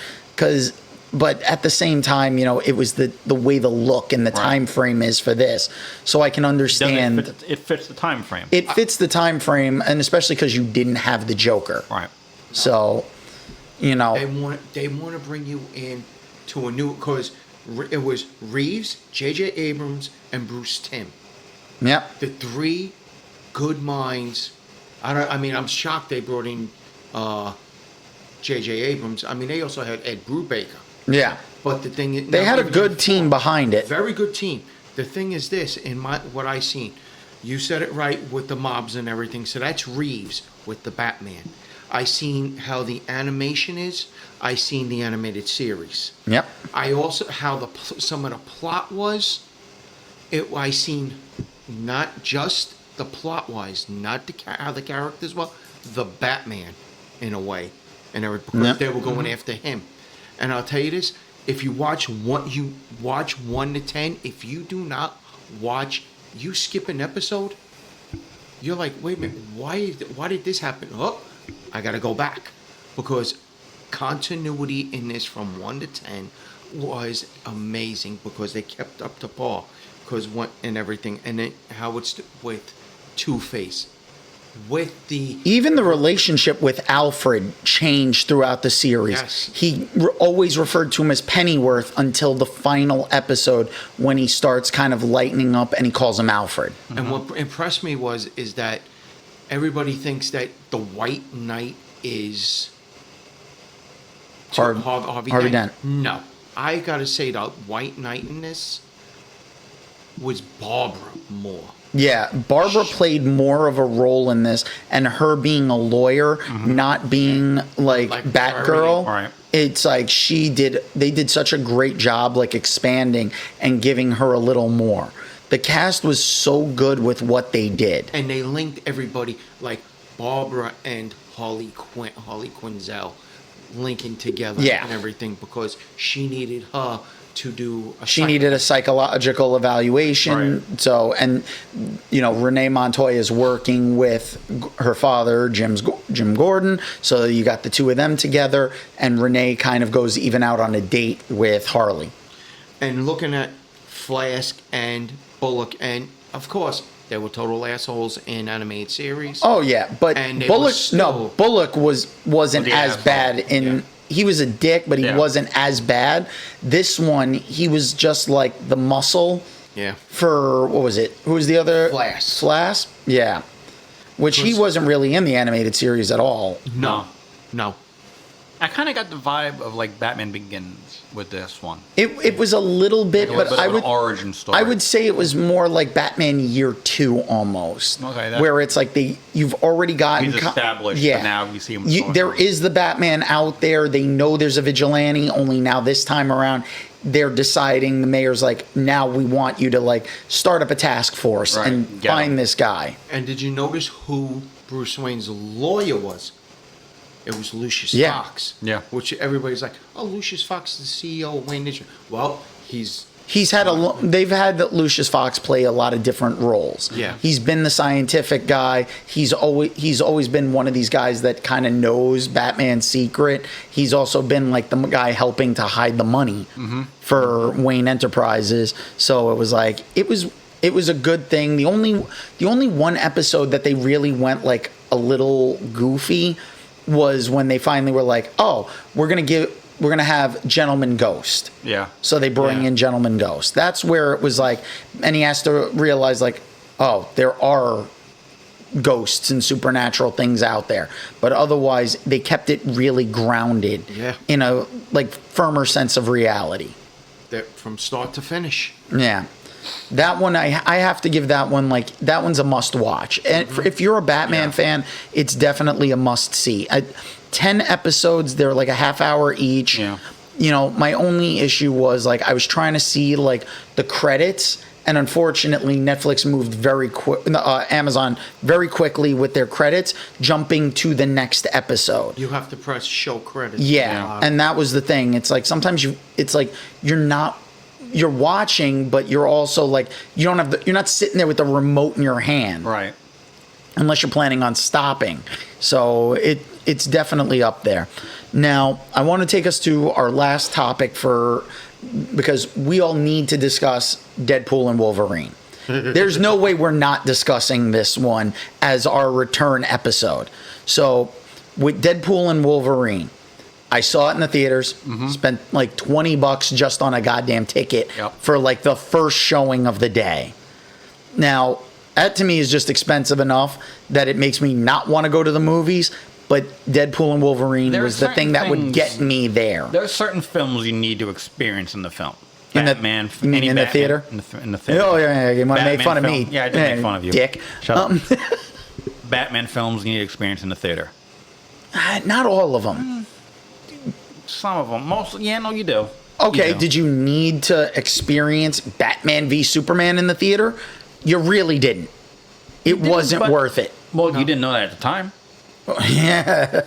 [SPEAKER 1] but at the same time, you know, it was the way the look and the time frame is for this. So I can understand
[SPEAKER 2] It fits the time frame.
[SPEAKER 1] it fits the time frame, and especially because you didn't have the Joker.
[SPEAKER 2] Right.
[SPEAKER 1] So, you know,
[SPEAKER 3] They want to bring you in to a new, because it was Reeves, J.J. Abrams, and Bruce Timm.
[SPEAKER 1] yep.
[SPEAKER 3] The 3 good minds. I mean, I'm shocked they brought in J.J. Abrams. I mean, they also had Ed Brubaker.
[SPEAKER 1] Yeah.
[SPEAKER 3] But the thing is,
[SPEAKER 1] They had a good team behind it.
[SPEAKER 3] Very good team. The thing is this, in what I seen, you said it right with the mobs and everything. So that's Reeves with the Batman. I seen how the animation is. I seen the animated series.
[SPEAKER 1] Yep.
[SPEAKER 3] I also how some of the plot was. I seen not just the plot wise, not how the characters were, the Batman in a way, and because
[SPEAKER 1] Yep.
[SPEAKER 3] they were going after him. And I'll tell you this: if you watch 1 to 10, if you do not watch, you skip an episode, you're like, wait a minute, why did this happen? Oh, I got to go back, because continuity in this from 1 to 10 was amazing, because they kept up to par, because and everything, and then how it's with Two-Face, with the
[SPEAKER 1] Even the relationship with Alfred changed throughout the series.
[SPEAKER 3] Yes.
[SPEAKER 1] He always referred to him as Pennyworth until the final episode when he starts kind of lightening up and he calls him Alfred.
[SPEAKER 3] And what impressed me is that everybody thinks that the White Knight is Harvey
[SPEAKER 1] Dent.
[SPEAKER 3] No, I gotta say the White Knight in this was Barbara Moore.
[SPEAKER 1] Yeah, Barbara played more of a role in this, and her being a lawyer, not being like Batgirl.
[SPEAKER 2] Right.
[SPEAKER 1] It's like they did such a great job like expanding and giving her a little more. The cast was so good with what they did.
[SPEAKER 3] And they linked everybody, like Barbara and Harley Quinzel linking together
[SPEAKER 1] Yeah.
[SPEAKER 3] and everything, because she needed her to do
[SPEAKER 1] She needed a psychological evaluation.
[SPEAKER 2] Right.
[SPEAKER 1] So, and you know, Renee Montoya is working with her father, Jim Gordon. So you got the two of them together, and Renee kind of goes even out on a date with Harley.
[SPEAKER 3] And looking at Flask and Bullock, and of course they were total assholes in animated series.
[SPEAKER 1] Oh yeah, but
[SPEAKER 3] And they
[SPEAKER 1] Bullock,
[SPEAKER 3] were still-
[SPEAKER 1] Bullock wasn't
[SPEAKER 2] The
[SPEAKER 1] as
[SPEAKER 2] asshole.
[SPEAKER 1] bad in.
[SPEAKER 2] Yeah.
[SPEAKER 1] He was a dick, but he
[SPEAKER 2] Yeah.
[SPEAKER 1] wasn't as bad. This one, he was just like the muscle
[SPEAKER 3] Yeah.
[SPEAKER 1] for what was it? Who was the other?
[SPEAKER 3] Flask.
[SPEAKER 1] Flask, yeah. Which he wasn't really in the animated series at all.
[SPEAKER 3] No.
[SPEAKER 2] I kind of got the vibe of like Batman Begins with this one.
[SPEAKER 1] It was a little bit,
[SPEAKER 2] Like a
[SPEAKER 1] but
[SPEAKER 2] bit of an origin story.
[SPEAKER 1] I would say it was more like Batman Year 2 almost.
[SPEAKER 2] Okay,
[SPEAKER 1] where it's like you've already gotten
[SPEAKER 2] He's established, but now we see him.
[SPEAKER 1] There is the Batman out there. They know there's a vigilante. Only now this time around, they're deciding. The mayor's like, now we want you to like start up a task force and find this guy.
[SPEAKER 3] And did you notice who Bruce Wayne's lawyer was? It was Lucius Fox.
[SPEAKER 2] Yeah.
[SPEAKER 3] Which everybody's like, oh, Lucius Fox is the CEO of Wayne Nation. Well, they've had Lucius Fox play a lot of different roles. Yeah.
[SPEAKER 1] He's been the scientific guy. He's always been one of these guys that kind of knows Batman's secret. He's also been like the guy helping to hide the money for Wayne Enterprises. So it was like it was a good thing. The only one episode that they really went like a little goofy was when they finally were like, oh, we're gonna have Gentleman Ghost.
[SPEAKER 2] Yeah.
[SPEAKER 1] So they bring in Gentleman Ghost. That's where it was like, and he has to realize like, oh, there are ghosts and supernatural things out there. But otherwise, they kept it really grounded in a like firmer sense of reality.
[SPEAKER 3] From start to finish.
[SPEAKER 1] Yeah. That one, I have to give that one, like, that one's a must watch. And if you're a Batman fan, it's definitely a must see. 10 episodes, they're like a half hour each.
[SPEAKER 2] Yeah.
[SPEAKER 1] You know, my only issue was, like, I was trying to see, like, the credits. And unfortunately, Netflix moved Amazon very quickly with their credits, jumping to the next episode.
[SPEAKER 3] You have to press show credits.
[SPEAKER 1] Yeah. And that was the thing. It's like, sometimes you're watching, but you're also like, you're not sitting there with the remote in your hand.
[SPEAKER 2] Right.
[SPEAKER 1] Unless you're planning on stopping. So it's definitely up there. Now, I want to take us to our last topic because we all need to discuss Deadpool and Wolverine. There's no way we're not discussing this one as our return episode. So, with Deadpool and Wolverine, I saw it in the theaters, spent like $20 just on a goddamn ticket for like the first showing of the day. Now, that to me is just expensive enough that it makes me not want to go to the movies, but Deadpool and Wolverine was the thing that would get me there.
[SPEAKER 2] There are certain films you need to experience in the film.
[SPEAKER 1] In the theater?
[SPEAKER 2] In the theater.
[SPEAKER 1] Oh, yeah, you want to make fun of me.
[SPEAKER 2] Yeah, I did make fun of you.
[SPEAKER 1] Dick.
[SPEAKER 2] Shut up. Batman films you need to experience in the theater.
[SPEAKER 1] Not all of them.
[SPEAKER 2] Some of them. Mostly, yeah, no, you do.
[SPEAKER 1] Okay,
[SPEAKER 2] you do.
[SPEAKER 1] Did you need to experience Batman v Superman in the theater? You really didn't. It wasn't worth it.
[SPEAKER 2] Well, you didn't know that at the time.
[SPEAKER 1] Yeah.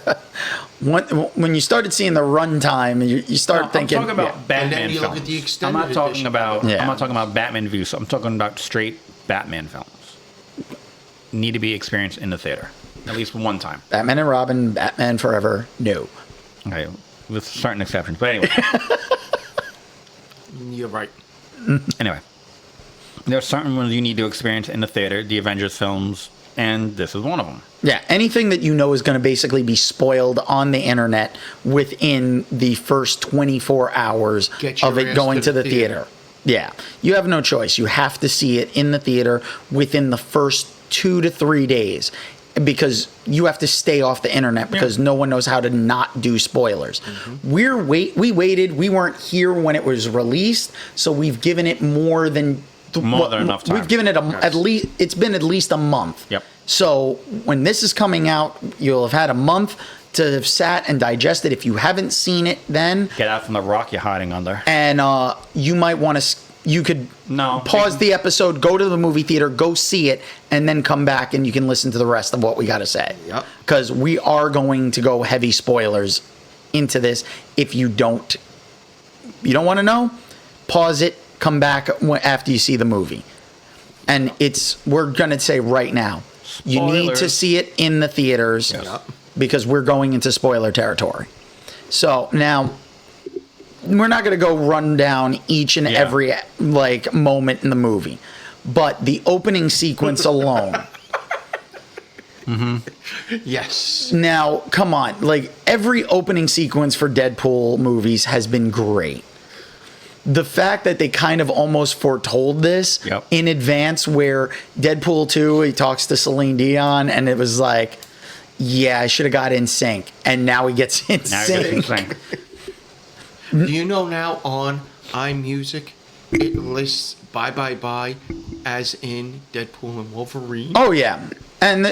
[SPEAKER 1] When you started seeing the runtime, you start thinking.
[SPEAKER 2] I'm talking about Batman
[SPEAKER 3] you
[SPEAKER 2] films.
[SPEAKER 3] look at the
[SPEAKER 2] I'm
[SPEAKER 3] extended
[SPEAKER 2] not talking
[SPEAKER 3] edition.
[SPEAKER 2] about. I'm not talking about Batman views. I'm talking about straight Batman films. Need to be experienced in the theater at least one time.
[SPEAKER 1] Batman and Robin, Batman Forever, no.
[SPEAKER 2] Okay, with certain exceptions, but anyway.
[SPEAKER 3] You're right.
[SPEAKER 2] Anyway, there are certain ones you need to experience in the theater. The Avengers films, and this is one of them.
[SPEAKER 1] Yeah, anything that you know is going to basically be spoiled on the internet within the first 24 hours of it going to the theater. Yeah, you have no choice. You have to see it in the theater within the first 2 to 3 days because you have to stay off the internet because no one knows how to not do spoilers. We waited. We weren't here when it was released, so we've given it more than
[SPEAKER 2] enough time.
[SPEAKER 1] We've given it at least. It's been at least a month.
[SPEAKER 2] Yep.
[SPEAKER 1] So when this is coming out, you'll have had a month to have sat and digested. If you haven't seen it, then
[SPEAKER 2] get out from the rock you're hiding under.
[SPEAKER 1] And you might want to. You could pause the episode, go to the movie theater, go see it, and then come back and you can listen to the rest of what we got to say.
[SPEAKER 3] Yep.
[SPEAKER 1] Because we are going to go heavy spoilers into this. If you don't want to know, pause it, come back after you see the movie. And we're going to say right now, you need to see it in the theaters because we're going into spoiler territory. So now, we're not going to go run down each and every moment in the movie, but the opening sequence alone.
[SPEAKER 3] Yes.
[SPEAKER 1] Now, come on, every opening sequence for Deadpool movies has been great. The fact that they kind of almost foretold this in advance, where Deadpool 2, he talks to Celine Dion, and it was like, yeah, I should have got In Sync, and now he gets In
[SPEAKER 2] Now you're
[SPEAKER 1] Sync.
[SPEAKER 2] saying,
[SPEAKER 3] Do you know now on iMusic, it lists Bye as in Deadpool and Wolverine?
[SPEAKER 1] Oh yeah, and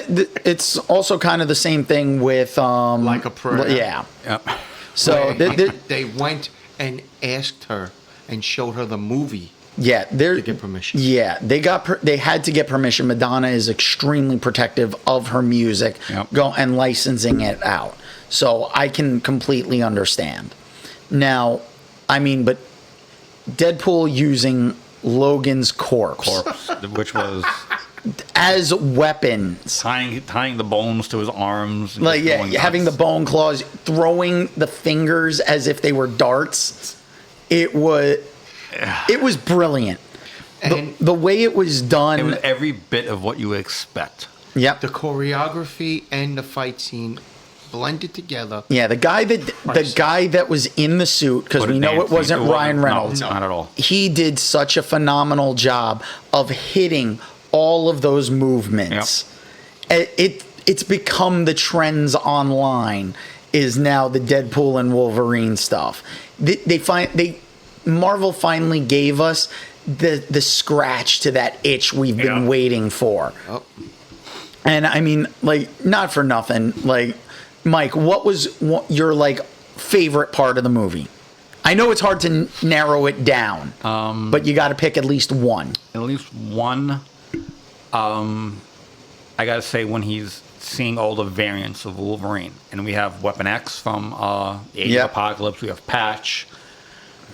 [SPEAKER 1] it's also kind of the same thing with
[SPEAKER 3] Like a Prayer.
[SPEAKER 1] Yeah.
[SPEAKER 2] Yep.
[SPEAKER 1] So
[SPEAKER 3] They went and asked her and showed her the movie.
[SPEAKER 1] yeah, they're
[SPEAKER 3] To get permission.
[SPEAKER 1] Yeah, they had to get permission. Madonna is extremely protective of her music,
[SPEAKER 2] Yep.
[SPEAKER 1] and licensing it out. So I can completely understand. Now, I mean, but Deadpool using Logan's corpse
[SPEAKER 2] Which was
[SPEAKER 1] as weapons.
[SPEAKER 2] tying the bones to his arms. And
[SPEAKER 1] Like,
[SPEAKER 2] just
[SPEAKER 1] yeah,
[SPEAKER 2] going
[SPEAKER 1] having the
[SPEAKER 2] nuts.
[SPEAKER 1] bone claws, throwing the fingers as if they were darts. It was brilliant.
[SPEAKER 3] And
[SPEAKER 1] The way it was done.
[SPEAKER 2] It was every bit of what you would expect.
[SPEAKER 1] Yep.
[SPEAKER 3] the choreography and the fight scene blended together.
[SPEAKER 1] Yeah, the guy that was in the suit, because we know it wasn't Ryan Reynolds.
[SPEAKER 2] No, not at all.
[SPEAKER 1] He did such a phenomenal job of hitting all of those movements. It's become the trends online is now the Deadpool and Wolverine stuff. Marvel finally gave us the scratch to that itch we've been waiting for.
[SPEAKER 3] Oh.
[SPEAKER 1] And I mean, like, not for nothing, like, Mike, what was your like favorite part of the movie? I know it's hard to narrow it down, but you got to pick at least one.
[SPEAKER 2] At least one. I gotta say, when he's seeing all the variants of Wolverine, and we have Weapon X from the Age of Apocalypse, we have Patch,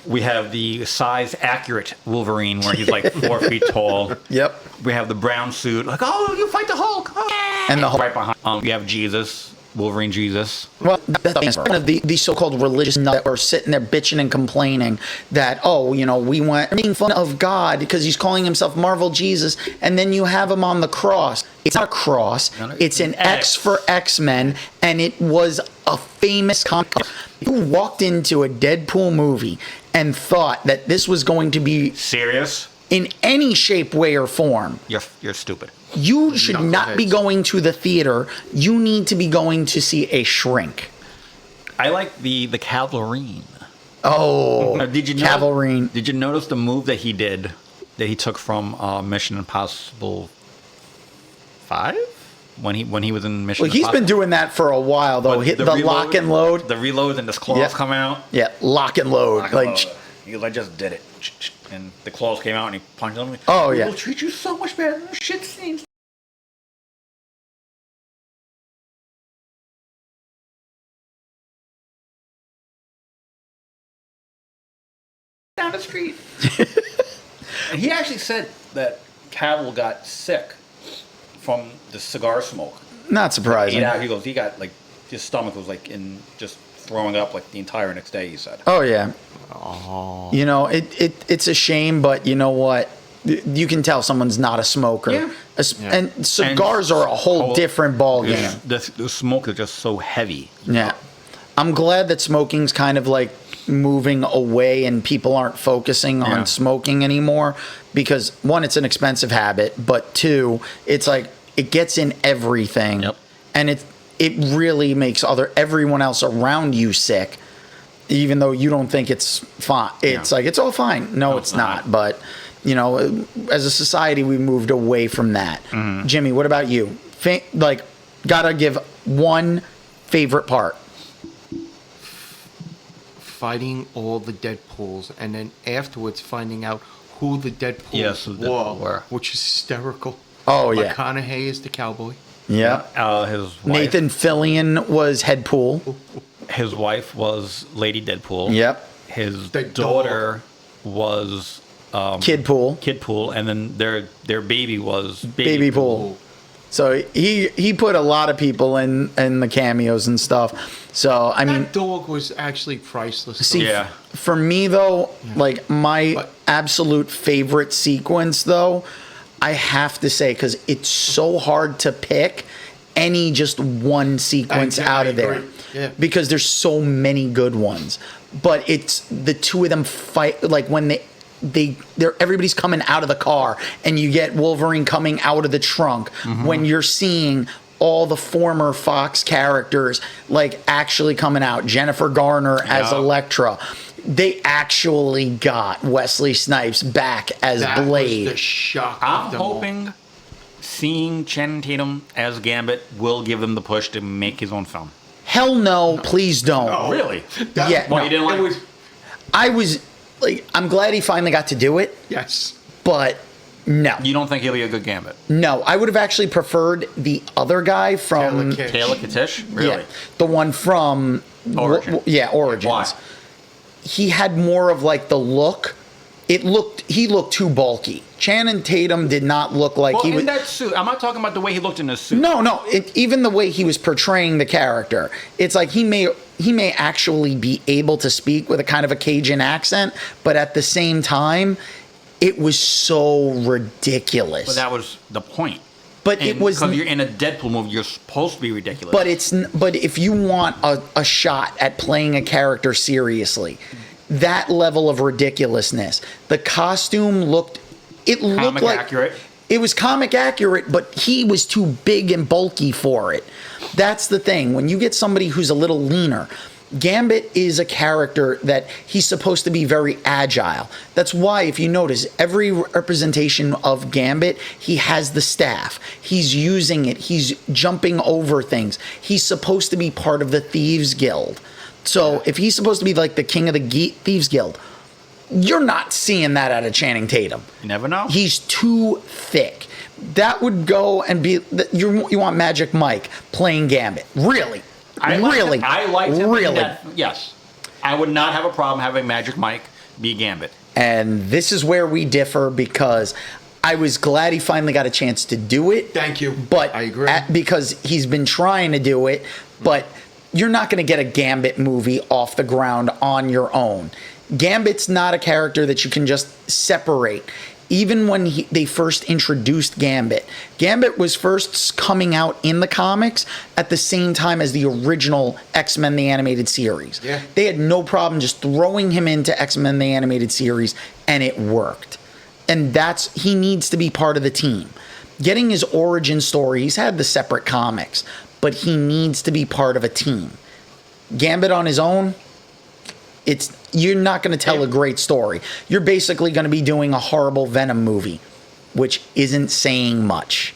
[SPEAKER 2] we have the size accurate Wolverine where he's like 4 feet tall.
[SPEAKER 1] Yep.
[SPEAKER 2] We have the brown suit, like, oh, you fight the Hulk. Oh.
[SPEAKER 1] And the Hulk.
[SPEAKER 2] Right behind, we have Jesus, Wolverine Jesus.
[SPEAKER 1] Well, that's one of the so-called religious nuts that are sitting there bitching and complaining that, oh, you know, we want making fun of God because he's calling himself Marvel Jesus, and then you have him on the cross. It's not a cross.
[SPEAKER 2] No,
[SPEAKER 1] It's an X for X-Men, and it was a famous comic. You walked into a Deadpool movie and thought that this was going to be
[SPEAKER 2] Serious?
[SPEAKER 1] in any shape, way, or form.
[SPEAKER 2] You're stupid.
[SPEAKER 1] You should not be
[SPEAKER 3] Knuckleheads.
[SPEAKER 1] going to the theater. You need to be going to see a shrink.
[SPEAKER 2] I like the Calverine.
[SPEAKER 1] Oh,
[SPEAKER 2] Did you
[SPEAKER 1] Cavalry.
[SPEAKER 2] Did you notice the move that he did, that he took from Mission Impossible 5? When he was in Mission
[SPEAKER 1] Well, he's
[SPEAKER 2] Impossible?
[SPEAKER 1] been doing that for a while, though.
[SPEAKER 2] But
[SPEAKER 1] Hit the lock and load.
[SPEAKER 2] The reload and his claws
[SPEAKER 1] Yep.
[SPEAKER 2] come out.
[SPEAKER 1] Yeah, lock and load.
[SPEAKER 2] Like,
[SPEAKER 1] Like,
[SPEAKER 2] he goes, I just did it. And the claws came out and he punched them.
[SPEAKER 1] Oh, yeah.
[SPEAKER 2] We'll treat you so much better than shit seems. Down the street. And he actually said that Cavill got sick from the cigar smoke.
[SPEAKER 1] not surprising.
[SPEAKER 2] He goes, he got like, his stomach was like in just throwing up like the entire next day, he said.
[SPEAKER 1] Oh yeah.
[SPEAKER 3] Oh.
[SPEAKER 1] You know, it's a shame, but you know what? You can tell someone's not a smoker.
[SPEAKER 2] Yeah.
[SPEAKER 1] And cigars are a whole different ball game.
[SPEAKER 2] The smoke is just so heavy.
[SPEAKER 1] Yeah. I'm glad that smoking's kind of like moving away and people aren't focusing on
[SPEAKER 2] Yeah.
[SPEAKER 1] smoking anymore because one, it's an expensive habit, but two, it's like it gets in everything.
[SPEAKER 2] Yep.
[SPEAKER 1] And it really makes everyone else around you sick, even though you don't think it's fine. It's like, it's all fine. No, it's not. But, you know, as a society, we moved away from that.
[SPEAKER 2] Mm-hmm.
[SPEAKER 1] Jimmy, what about you? Gotta give one favorite part.
[SPEAKER 3] Fighting all the Deadpools, and then afterwards finding out who the Deadpools
[SPEAKER 2] were.
[SPEAKER 3] which is hysterical.
[SPEAKER 1] Oh, yeah.
[SPEAKER 3] McConaughey is the cowboy.
[SPEAKER 1] Yeah.
[SPEAKER 2] His wife,
[SPEAKER 1] Nathan Fillion was Headpool.
[SPEAKER 2] His wife was Lady Deadpool.
[SPEAKER 1] Yep.
[SPEAKER 2] His
[SPEAKER 3] The
[SPEAKER 2] daughter was
[SPEAKER 1] Kidpool.
[SPEAKER 2] Kidpool, and then their baby was
[SPEAKER 1] Baby Pool. So he put a lot of people in the cameos and stuff. So I mean,
[SPEAKER 3] That dog was actually priceless.
[SPEAKER 1] see,
[SPEAKER 2] Yeah.
[SPEAKER 1] for me though, like my
[SPEAKER 3] But-
[SPEAKER 1] absolute favorite sequence though, I have to say, because it's so hard to pick any just one sequence out of
[SPEAKER 3] I
[SPEAKER 1] there,
[SPEAKER 3] agree. Yeah.
[SPEAKER 1] because there's so many good ones. But it's the two of them fight, like when they're everybody's coming out of the car and you get Wolverine coming out of the trunk, when you're seeing all the former Fox characters like actually coming out. Jennifer Garner as Elektra. They actually got Wesley Snipes back as Blade.
[SPEAKER 3] Was the shock.
[SPEAKER 2] I'm hoping seeing Channing Tatum as Gambit will give them the push to make his own film.
[SPEAKER 1] Hell no, please don't.
[SPEAKER 2] Oh, really?
[SPEAKER 1] Yeah.
[SPEAKER 2] Well, you didn't like it?
[SPEAKER 1] I was like, I'm glad he finally got to do it,
[SPEAKER 3] Yes.
[SPEAKER 1] but no.
[SPEAKER 2] You don't think he'll be a good Gambit?
[SPEAKER 1] No, I would have actually preferred the other guy from
[SPEAKER 2] Taylor Kitsch? Really?
[SPEAKER 1] Yeah, the one from
[SPEAKER 2] Origins.
[SPEAKER 1] Origins.
[SPEAKER 2] Why?
[SPEAKER 1] He had more of like the look. He looked too bulky. Channing Tatum did not look like
[SPEAKER 2] Well,
[SPEAKER 1] he was.
[SPEAKER 2] in that suit, I'm not talking about the way he looked in his suit.
[SPEAKER 1] No, even the way he was portraying the character, it's like he may actually be able to speak with a kind of a Cajun accent, but at the same time, it was so ridiculous.
[SPEAKER 2] But that was the point.
[SPEAKER 1] But it was
[SPEAKER 2] because you're in a Deadpool movie, you're supposed to be ridiculous.
[SPEAKER 1] But if you want a shot at playing a character seriously, that level of ridiculousness, the costume looked
[SPEAKER 2] comic
[SPEAKER 1] like
[SPEAKER 2] accurate.
[SPEAKER 1] It was comic accurate, but he was too big and bulky for it. That's the thing. When you get somebody who's a little leaner, Gambit is a character that he's supposed to be very agile. That's why, if you notice, every representation of Gambit, he has the staff. He's using it. He's jumping over things. He's supposed to be part of the Thieves Guild. So if he's supposed to be like the king of the Thieves Guild, you're not seeing that out of Channing Tatum.
[SPEAKER 2] You never know.
[SPEAKER 1] He's too thick. That would go and be... You want Magic Mike playing Gambit. Really?
[SPEAKER 2] I liked him.
[SPEAKER 1] Really?
[SPEAKER 2] Yes. I would not have a problem having Magic Mike be Gambit.
[SPEAKER 1] And this is where we differ, because I was glad he finally got a chance to do it.
[SPEAKER 3] Thank you.
[SPEAKER 1] But
[SPEAKER 3] I agree.
[SPEAKER 1] Because he's been trying to do it, but you're not going to get a Gambit movie off the ground on your own. Gambit's not a character that you can just separate. Even when they first introduced Gambit was first coming out in the comics at the same time as the original X-Men the Animated Series.
[SPEAKER 3] Yeah.
[SPEAKER 1] They had no problem just throwing him into X-Men the Animated Series, and it worked. And he needs to be part of the team. Getting his origin story, he's had the separate comics, but he needs to be part of a team. Gambit on his own, you're not going to tell a great story. You're basically going to be doing a horrible Venom movie, which isn't saying much.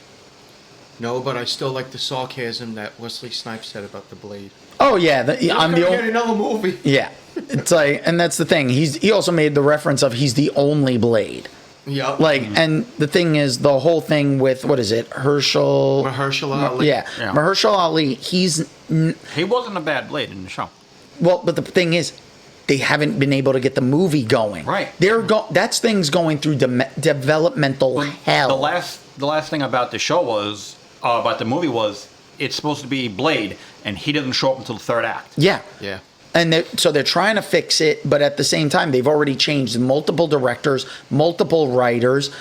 [SPEAKER 3] No, but I still like the sarcasm that Wesley Snipes said about the Blade.
[SPEAKER 1] Oh yeah, I'm the
[SPEAKER 3] get another movie.
[SPEAKER 1] Yeah, it's like, and that's the thing. He also made the reference of he's the only Blade.
[SPEAKER 3] Yeah.
[SPEAKER 1] Like, and the thing is, the whole thing with Mahershala Ali. Yeah, Mahershala Ali.
[SPEAKER 2] He wasn't a bad Blade in the show.
[SPEAKER 1] Well, but the thing is, they haven't been able to get the movie going.
[SPEAKER 2] Right.
[SPEAKER 1] That's things going through developmental hell.
[SPEAKER 2] The last thing about the show was about the movie was it's supposed to be Blade, and he doesn't show up until the third act.
[SPEAKER 1] Yeah.
[SPEAKER 3] Yeah.
[SPEAKER 1] And so they're trying to fix it, but at the same time, they've already changed multiple directors, multiple writers.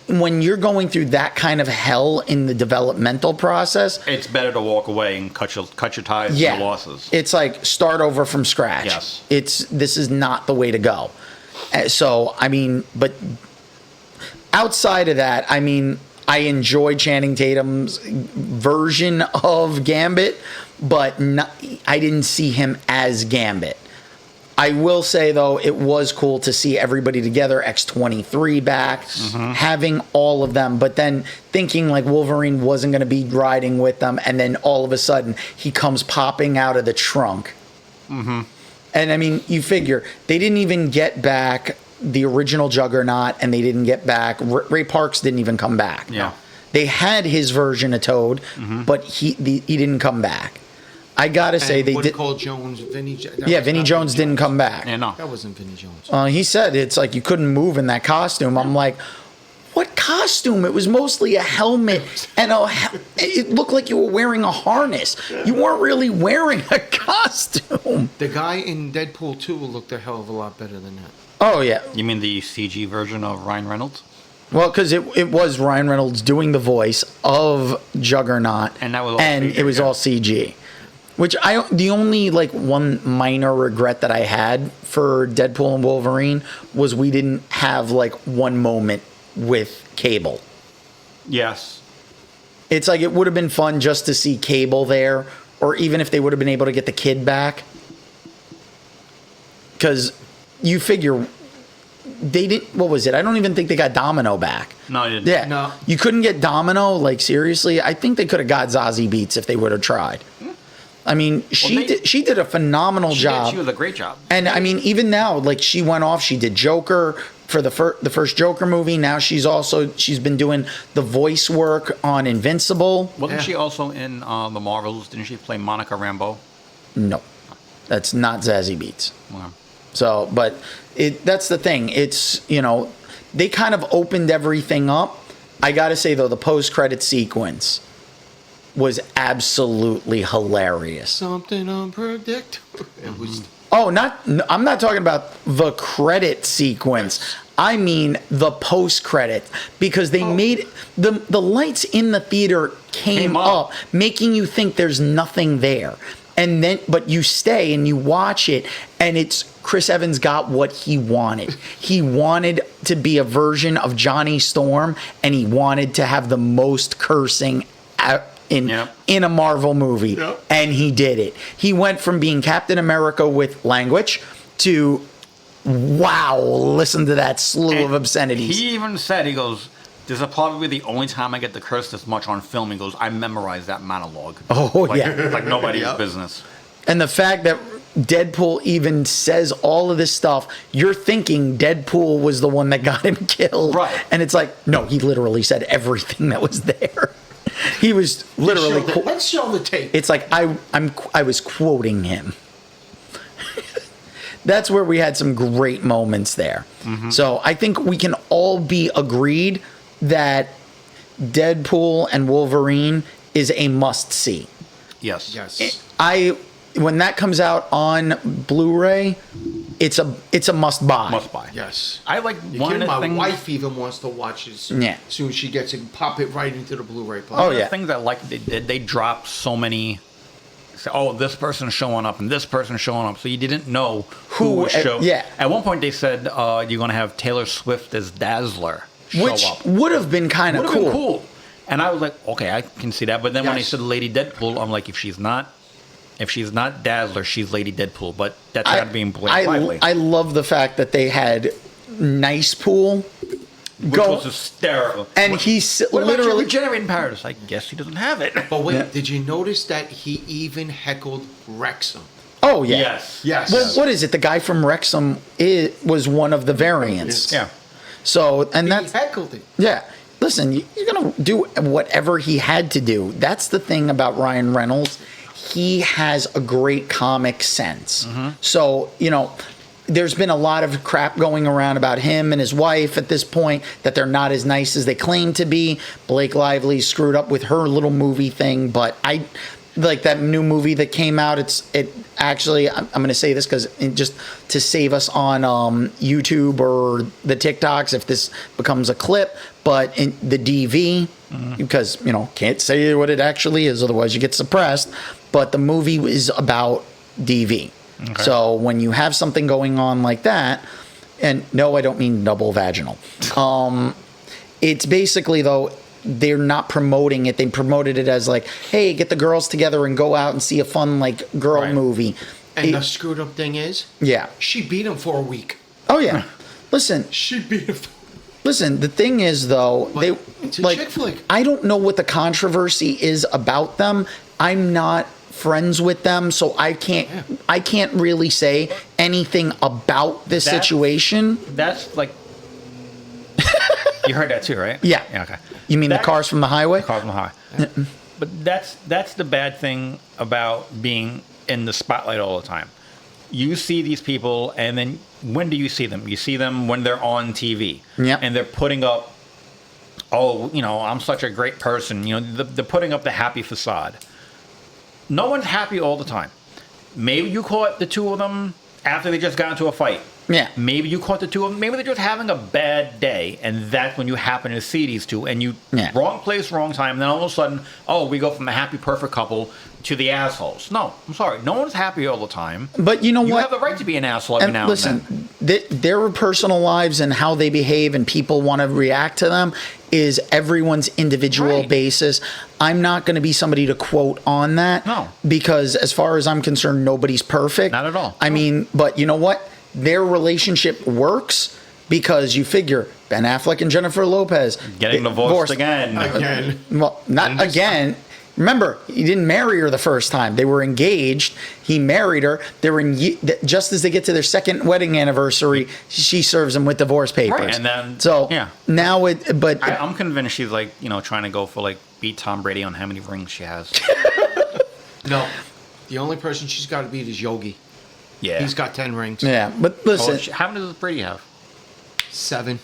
[SPEAKER 1] When you're going through that kind of hell in the developmental process,
[SPEAKER 2] it's better to walk away and cut your ties and your losses.
[SPEAKER 1] It's like start over from scratch.
[SPEAKER 2] Yes.
[SPEAKER 1] This is not the way to go. So, I mean, but outside of that, I mean, I enjoy Channing Tatum's version of Gambit, but I didn't see him as Gambit. I will say, though, it was cool to see everybody together, X-23 back, having all of them, but then thinking like Wolverine wasn't going to be riding with them, and then all of a sudden he comes popping out of the trunk. Mm-hmm. And I mean, you figure, they didn't even get back the original Juggernaut, and they didn't get back, Ray Parks didn't even come back.
[SPEAKER 2] Yeah.
[SPEAKER 1] They had his version of Toad, but he didn't come back. I gotta say they did.
[SPEAKER 3] Call Jones, Vinny
[SPEAKER 1] Jones didn't come back.
[SPEAKER 2] Yeah, no,
[SPEAKER 3] that wasn't Vinny Jones.
[SPEAKER 1] He said it's like you couldn't move in that costume. I'm like, what costume? It was mostly a helmet and it looked like you were wearing a harness. You weren't really wearing a costume.
[SPEAKER 3] The guy in Deadpool 2 looked a hell of a lot better than that.
[SPEAKER 1] Oh yeah.
[SPEAKER 2] You mean the CG version of Ryan Reynolds?
[SPEAKER 1] Well, because it was Ryan Reynolds doing the voice of Juggernaut,
[SPEAKER 2] and that was all
[SPEAKER 1] it was all CG. Which the only like one minor regret that I had for Deadpool and Wolverine was we didn't have like one moment with Cable.
[SPEAKER 2] Yes.
[SPEAKER 1] It's like it would have been fun just to see Cable there, or even if they would have been able to get the kid back. Because you figure they didn't. What was it? I don't even think they got Domino back.
[SPEAKER 2] No, you didn't.
[SPEAKER 1] Yeah,
[SPEAKER 3] No.
[SPEAKER 1] You couldn't get Domino. Like seriously, I think they could have got Zazie Beetz if they would have tried. I mean, she did a phenomenal job.
[SPEAKER 2] She was a great job.
[SPEAKER 1] And I mean, even now, like she went off. She did Joker for the first Joker movie. Now she's been doing the voice work on Invincible.
[SPEAKER 2] Wasn't she also in the Marvels? Didn't she play Monica Rambeau?
[SPEAKER 1] No, that's not Zazie Beetz.
[SPEAKER 2] Wow.
[SPEAKER 1] So, but that's the thing. It's, they kind of opened everything up. I got to say, though, the post-credit sequence was absolutely hilarious.
[SPEAKER 3] Something unpredictable. It was.
[SPEAKER 1] Oh, I'm not talking about the credit sequence. I mean the post-credit, because they made the lights in the theater came up, making you think there's nothing there. And then, but you stay and you watch it, and it's Chris Evans got what he wanted. He wanted to be a version of Johnny Storm, and he wanted to have the most cursing in a Marvel movie, and he did it. He went from being Captain America with language to, wow, listen to that slew of obscenities.
[SPEAKER 2] He even said, he goes, "This is probably the only time I get to curse this much on film." He goes, "I memorized that monologue."
[SPEAKER 1] Oh, yeah.
[SPEAKER 2] Like nobody's business.
[SPEAKER 1] And the fact that Deadpool even says all of this stuff, you're thinking Deadpool was the one that got him killed.
[SPEAKER 2] Right.
[SPEAKER 1] And it's like, no, he literally said everything that was there. He was literally...
[SPEAKER 3] Let's show the tape.
[SPEAKER 1] It's like, I was quoting him. That's where we had some great moments there. Mm-hmm. So I think we can all be agreed that Deadpool and Wolverine is a must-see.
[SPEAKER 2] Yes.
[SPEAKER 1] When that comes out on Blu-ray, it's a must-buy.
[SPEAKER 2] Must buy.
[SPEAKER 3] Yes.
[SPEAKER 2] I like
[SPEAKER 3] You
[SPEAKER 2] one
[SPEAKER 3] kidding?
[SPEAKER 2] of the
[SPEAKER 3] My
[SPEAKER 2] things.
[SPEAKER 3] wife even wants to watch it as soon as she gets it, pop it right into the Blu-ray player.
[SPEAKER 1] Oh,
[SPEAKER 2] One of
[SPEAKER 1] yeah.
[SPEAKER 2] the things I like they did, they dropped so many. Oh, this person's showing up and this person's showing up, so you didn't know who was showing.
[SPEAKER 1] Yeah.
[SPEAKER 2] At one point, they said you're going to have Taylor Swift as Dazzler show
[SPEAKER 1] Which
[SPEAKER 2] up.
[SPEAKER 1] would have been kind of
[SPEAKER 2] Would have
[SPEAKER 1] cool.
[SPEAKER 2] been cool. And I was like, okay, I can see that. But then when they
[SPEAKER 3] Yes.
[SPEAKER 2] said Lady Deadpool, I'm like, if she's not Dazzler, she's Lady Deadpool. But that's not being lively.
[SPEAKER 1] I love the fact that they had Nice Pool
[SPEAKER 2] Which was hysterical.
[SPEAKER 1] and
[SPEAKER 2] What-
[SPEAKER 1] he's
[SPEAKER 2] what about your
[SPEAKER 1] literally
[SPEAKER 2] regenerating powers? I guess he doesn't have it.
[SPEAKER 3] But wait,
[SPEAKER 1] Yeah.
[SPEAKER 3] did you notice that he even heckled Wrexham?
[SPEAKER 1] Oh yeah.
[SPEAKER 2] Yes.
[SPEAKER 3] Yes.
[SPEAKER 1] Well, what is it? The guy from Wrexham was one of the variants.
[SPEAKER 2] Yeah.
[SPEAKER 1] So and
[SPEAKER 3] He
[SPEAKER 1] that's
[SPEAKER 3] heckled it.
[SPEAKER 1] yeah. Listen, you're gonna do whatever he had to do. That's the thing about Ryan Reynolds. He has a great comic sense.
[SPEAKER 2] Mm-hmm.
[SPEAKER 1] So there's been a lot of crap going around about him and his wife at this point, that they're not as nice as they claim to be. Blake Lively screwed up with her little movie thing, but I like that new movie that came out. It actually, I'm going to say this because just to save us on YouTube or the TikToks if this becomes a clip, but in the DV, because can't say what it actually is, otherwise you get suppressed. But the movie is about DV. Okay. So when you have something going on like that, and no, I don't mean double vaginal. It's basically, though, they're not promoting it. They promoted it as like, hey, get the girls together and go out and see a fun girl movie.
[SPEAKER 3] And the screwed up thing is, she beat him for a week.
[SPEAKER 1] Oh yeah. Listen,
[SPEAKER 3] She beat him.
[SPEAKER 1] listen. The thing is, though,
[SPEAKER 3] it's a chick flick.
[SPEAKER 1] I don't know what the controversy is about them. I'm not friends with them, so I can't really say anything about this situation.
[SPEAKER 2] That's like. You heard that too, right?
[SPEAKER 1] Yeah.
[SPEAKER 2] Okay.
[SPEAKER 1] You mean the cars from the highway?
[SPEAKER 2] Cars from the highway. But that's the bad thing about being in the spotlight all the time. You see these people, and then when do you see them? You see them when they're on TV.
[SPEAKER 1] Yep.
[SPEAKER 2] And they're putting up, I'm such a great person. They're putting up the happy facade. No one's happy all the time. Maybe you caught the two of them after they just got into a fight.
[SPEAKER 1] Yeah.
[SPEAKER 2] Maybe you caught the two of them. Maybe they're just having a bad day, and that's when you happen to see these two, and you wrong place, wrong time. And then all of a sudden, we go from the happy, perfect couple to the assholes. No, I'm sorry. No one's happy all the time.
[SPEAKER 1] But you know what?
[SPEAKER 2] You have the right to be an asshole every now and then.
[SPEAKER 1] Listen, their personal lives and how they behave and people want to react to them is everyone's individual basis. I'm not going to be somebody to quote on that.
[SPEAKER 2] No.
[SPEAKER 1] Because as far as I'm concerned, nobody's perfect.
[SPEAKER 2] Not at all.
[SPEAKER 1] I mean, but you know what? Their relationship works because you figure Ben Affleck and Jennifer Lopez
[SPEAKER 2] getting divorced again.
[SPEAKER 1] Well, not again. Remember, he didn't marry her the first time. They were engaged. He married her. They were just as they get to their second wedding anniversary, she serves him with divorce papers.
[SPEAKER 2] Right, and then
[SPEAKER 1] now
[SPEAKER 2] I'm convinced she's like trying to go for beat Tom Brady on how many rings she has.
[SPEAKER 3] No, the only person she's got to beat is Yogi.
[SPEAKER 2] Yeah,
[SPEAKER 3] he's got 10 rings.
[SPEAKER 1] Yeah, but listen,
[SPEAKER 2] how many does Brady have?
[SPEAKER 3] 7.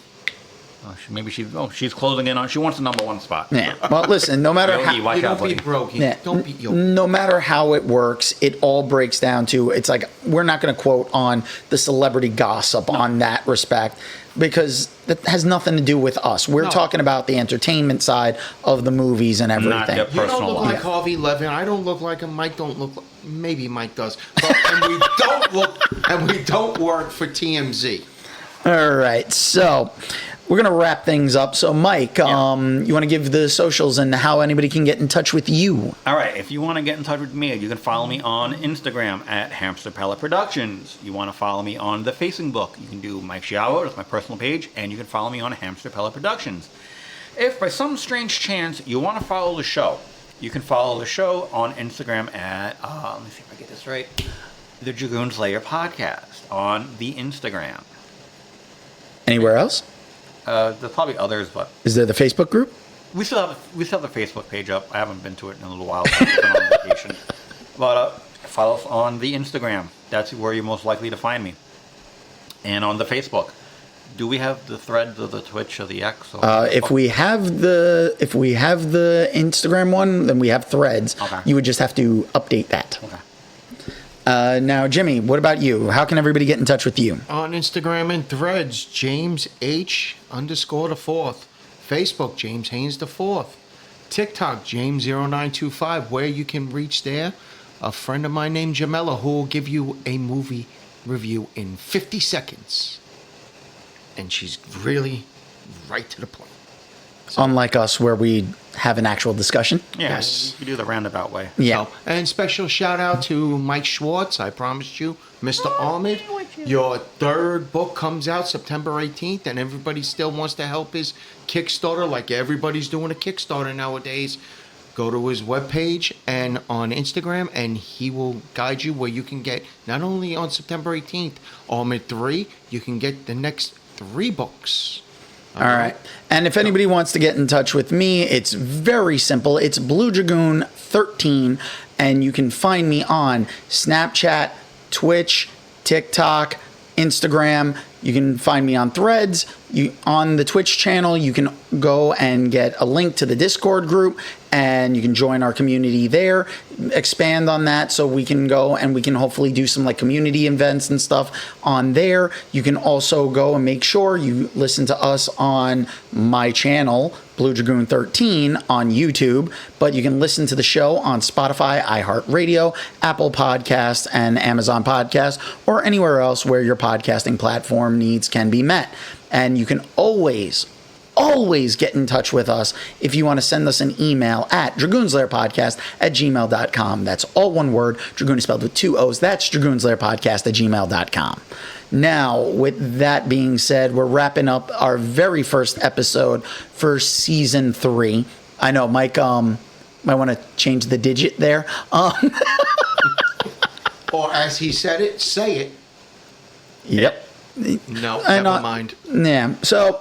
[SPEAKER 2] Oh, she's closing in on. She wants the number 1 spot.
[SPEAKER 1] Yeah. Well, listen. No matter
[SPEAKER 2] Yogi,
[SPEAKER 1] how
[SPEAKER 3] you don't beat Brogy. Don't beat Yogi.
[SPEAKER 1] No matter how it works, it all breaks down to it's like we're not going to quote on the celebrity gossip on that respect because that has nothing to do with us. We're talking about the entertainment side of the movies and everything.
[SPEAKER 2] Not their
[SPEAKER 3] You
[SPEAKER 2] personal
[SPEAKER 3] don't look
[SPEAKER 2] life.
[SPEAKER 3] like Harvey Levin. I don't look like him. Mike don't look. Maybe Mike does. But, and we don't work for TMZ.
[SPEAKER 1] All right, so we're going to wrap things up. So, Mike, you want to give the socials and how anybody can get in touch with you?
[SPEAKER 2] All right, if you want to get in touch with me, you can follow me on Instagram at Hamster Pellet Productions. You want to follow me on the Facebook, you can do Mike Xiao, that's my personal page, and you can follow me on Hamster Pellet Productions. If by some strange chance you want to follow the show, you can follow the show on Instagram at, let me see if I get this right, the Dragoons Lair Podcast on the Instagram.
[SPEAKER 1] Anywhere else?
[SPEAKER 2] There's probably others, but
[SPEAKER 1] Is there the Facebook group?
[SPEAKER 2] we still have the Facebook page up. I haven't been to it in a little while. I've been on vacation. But follow us on the Instagram. That's where you're most likely to find me. And on the Facebook. Do we have the Threads or the Twitch or the X? Or
[SPEAKER 1] If we have the Instagram one, then we have Threads.
[SPEAKER 2] Okay.
[SPEAKER 1] You would just have to update that.
[SPEAKER 2] Okay.
[SPEAKER 1] Now, Jimmy, what about you? How can everybody get in touch with you?
[SPEAKER 3] On Instagram and Threads, James H _4. Facebook, James Haynes IV. TikTok, James0925, where you can reach there. A friend of mine named Jamela who will give you a movie review in 50 seconds. And she's really right to the point.
[SPEAKER 1] Unlike us, where we have an actual discussion.
[SPEAKER 2] Yeah,
[SPEAKER 3] Yes.
[SPEAKER 2] you do the roundabout way.
[SPEAKER 1] Yeah.
[SPEAKER 3] So, and special shout out to Mike Schwarz. I promised you, Mr. Ahmed, your 3rd book comes out September 18th, and everybody still wants to help his Kickstarter, like everybody's doing a Kickstarter nowadays. Go to his webpage and on Instagram, and he will guide you where you can get, not only on September 18th, Ahmed 3, you can get the next 3 books.
[SPEAKER 1] All right. And if anybody wants to get in touch with me, it's very simple. It's Blue Dragoon 13, and you can find me on Snapchat, Twitch, TikTok, Instagram. You can find me on Threads. On the Twitch channel, you can go and get a link to the Discord group, and you can join our community there, expand on that so we can go and we can hopefully do some like community events and stuff on there. You can also go and make sure you listen to us on my channel, Blue Dragoon 13 on YouTube, but you can listen to the show on Spotify, iHeartRadio, Apple Podcasts, and Amazon Podcasts, or anywhere else where your podcasting platform needs can be met. And you can always get in touch with us if you want to send us an email at dragoonslairpodcast@gmail.com. That's all one word. Dragoon is spelled with 2 O's. That's dragoonslairpodcast@gmail.com. Now, with that being said, we're wrapping up our very first episode for season 3. I know, Mike, might want to change the digit there.
[SPEAKER 3] Or as he said it, say it.
[SPEAKER 1] Yep.
[SPEAKER 3] No, never mind.
[SPEAKER 1] Yeah. So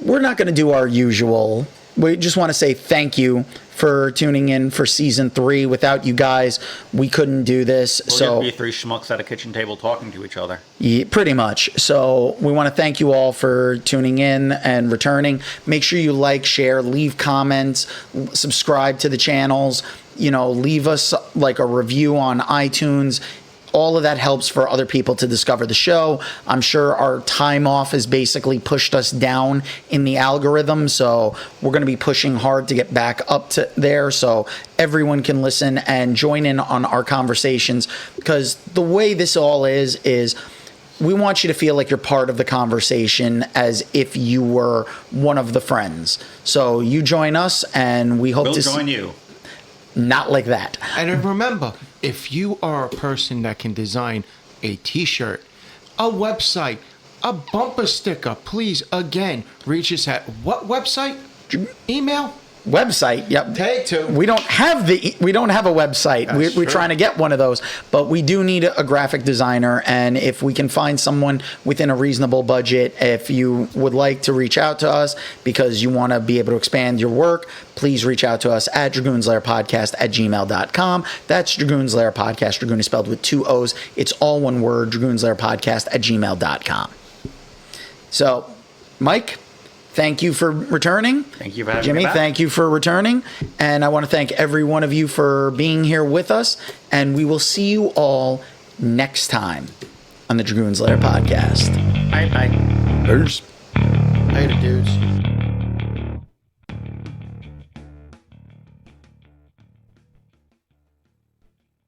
[SPEAKER 1] we're not going to do our usual. We just want to say thank you for tuning in for season 3. Without you guys, we couldn't do this.
[SPEAKER 2] We're
[SPEAKER 1] so
[SPEAKER 2] going to be 3 schmucks at a kitchen table talking to each other.
[SPEAKER 1] Yeah, pretty much. So we want to thank you all for tuning in and returning. Make sure you like, share, leave comments, subscribe to the channels. Leave us like a review on iTunes. all of that helps for other people to discover the show. I'm sure our time off has basically pushed us down in the algorithm, so we're going to be pushing hard to get back up to there so everyone can listen and join in on our conversations, because the way this all is we want you to feel like you're part of the conversation as if you were one of the friends. So you join us, and we hope
[SPEAKER 2] We'll
[SPEAKER 1] to
[SPEAKER 2] join you.
[SPEAKER 1] Not like that.
[SPEAKER 3] And remember, if you are a person that can design a t-shirt, a website, a bumper sticker, please, again, reach us at what website? Email?
[SPEAKER 1] Website, yep.
[SPEAKER 3] Take two.
[SPEAKER 1] We don't have a website.
[SPEAKER 3] That's
[SPEAKER 1] We're
[SPEAKER 3] true.
[SPEAKER 1] trying to get one of those, but we do need a graphic designer, and if we can find someone within a reasonable budget, if you would like to reach out to us because you want to be able to expand your work, please reach out to us at dragoonslairpodcast@gmail.com. That's Dragoons Lair Podcast. Dragoon is spelled with 2 O's. It's all one word, dragoonslairpodcast@gmail.com. So, Mike, thank you for returning.
[SPEAKER 2] Thank you for having
[SPEAKER 1] Jimmy,
[SPEAKER 2] me back.
[SPEAKER 1] thank you for returning. And I want to thank every one of you for being here with us. And we will see you all next time on the Dragoons Lair Podcast.
[SPEAKER 2] Bye.
[SPEAKER 1] Peace.
[SPEAKER 3] Later, dudes.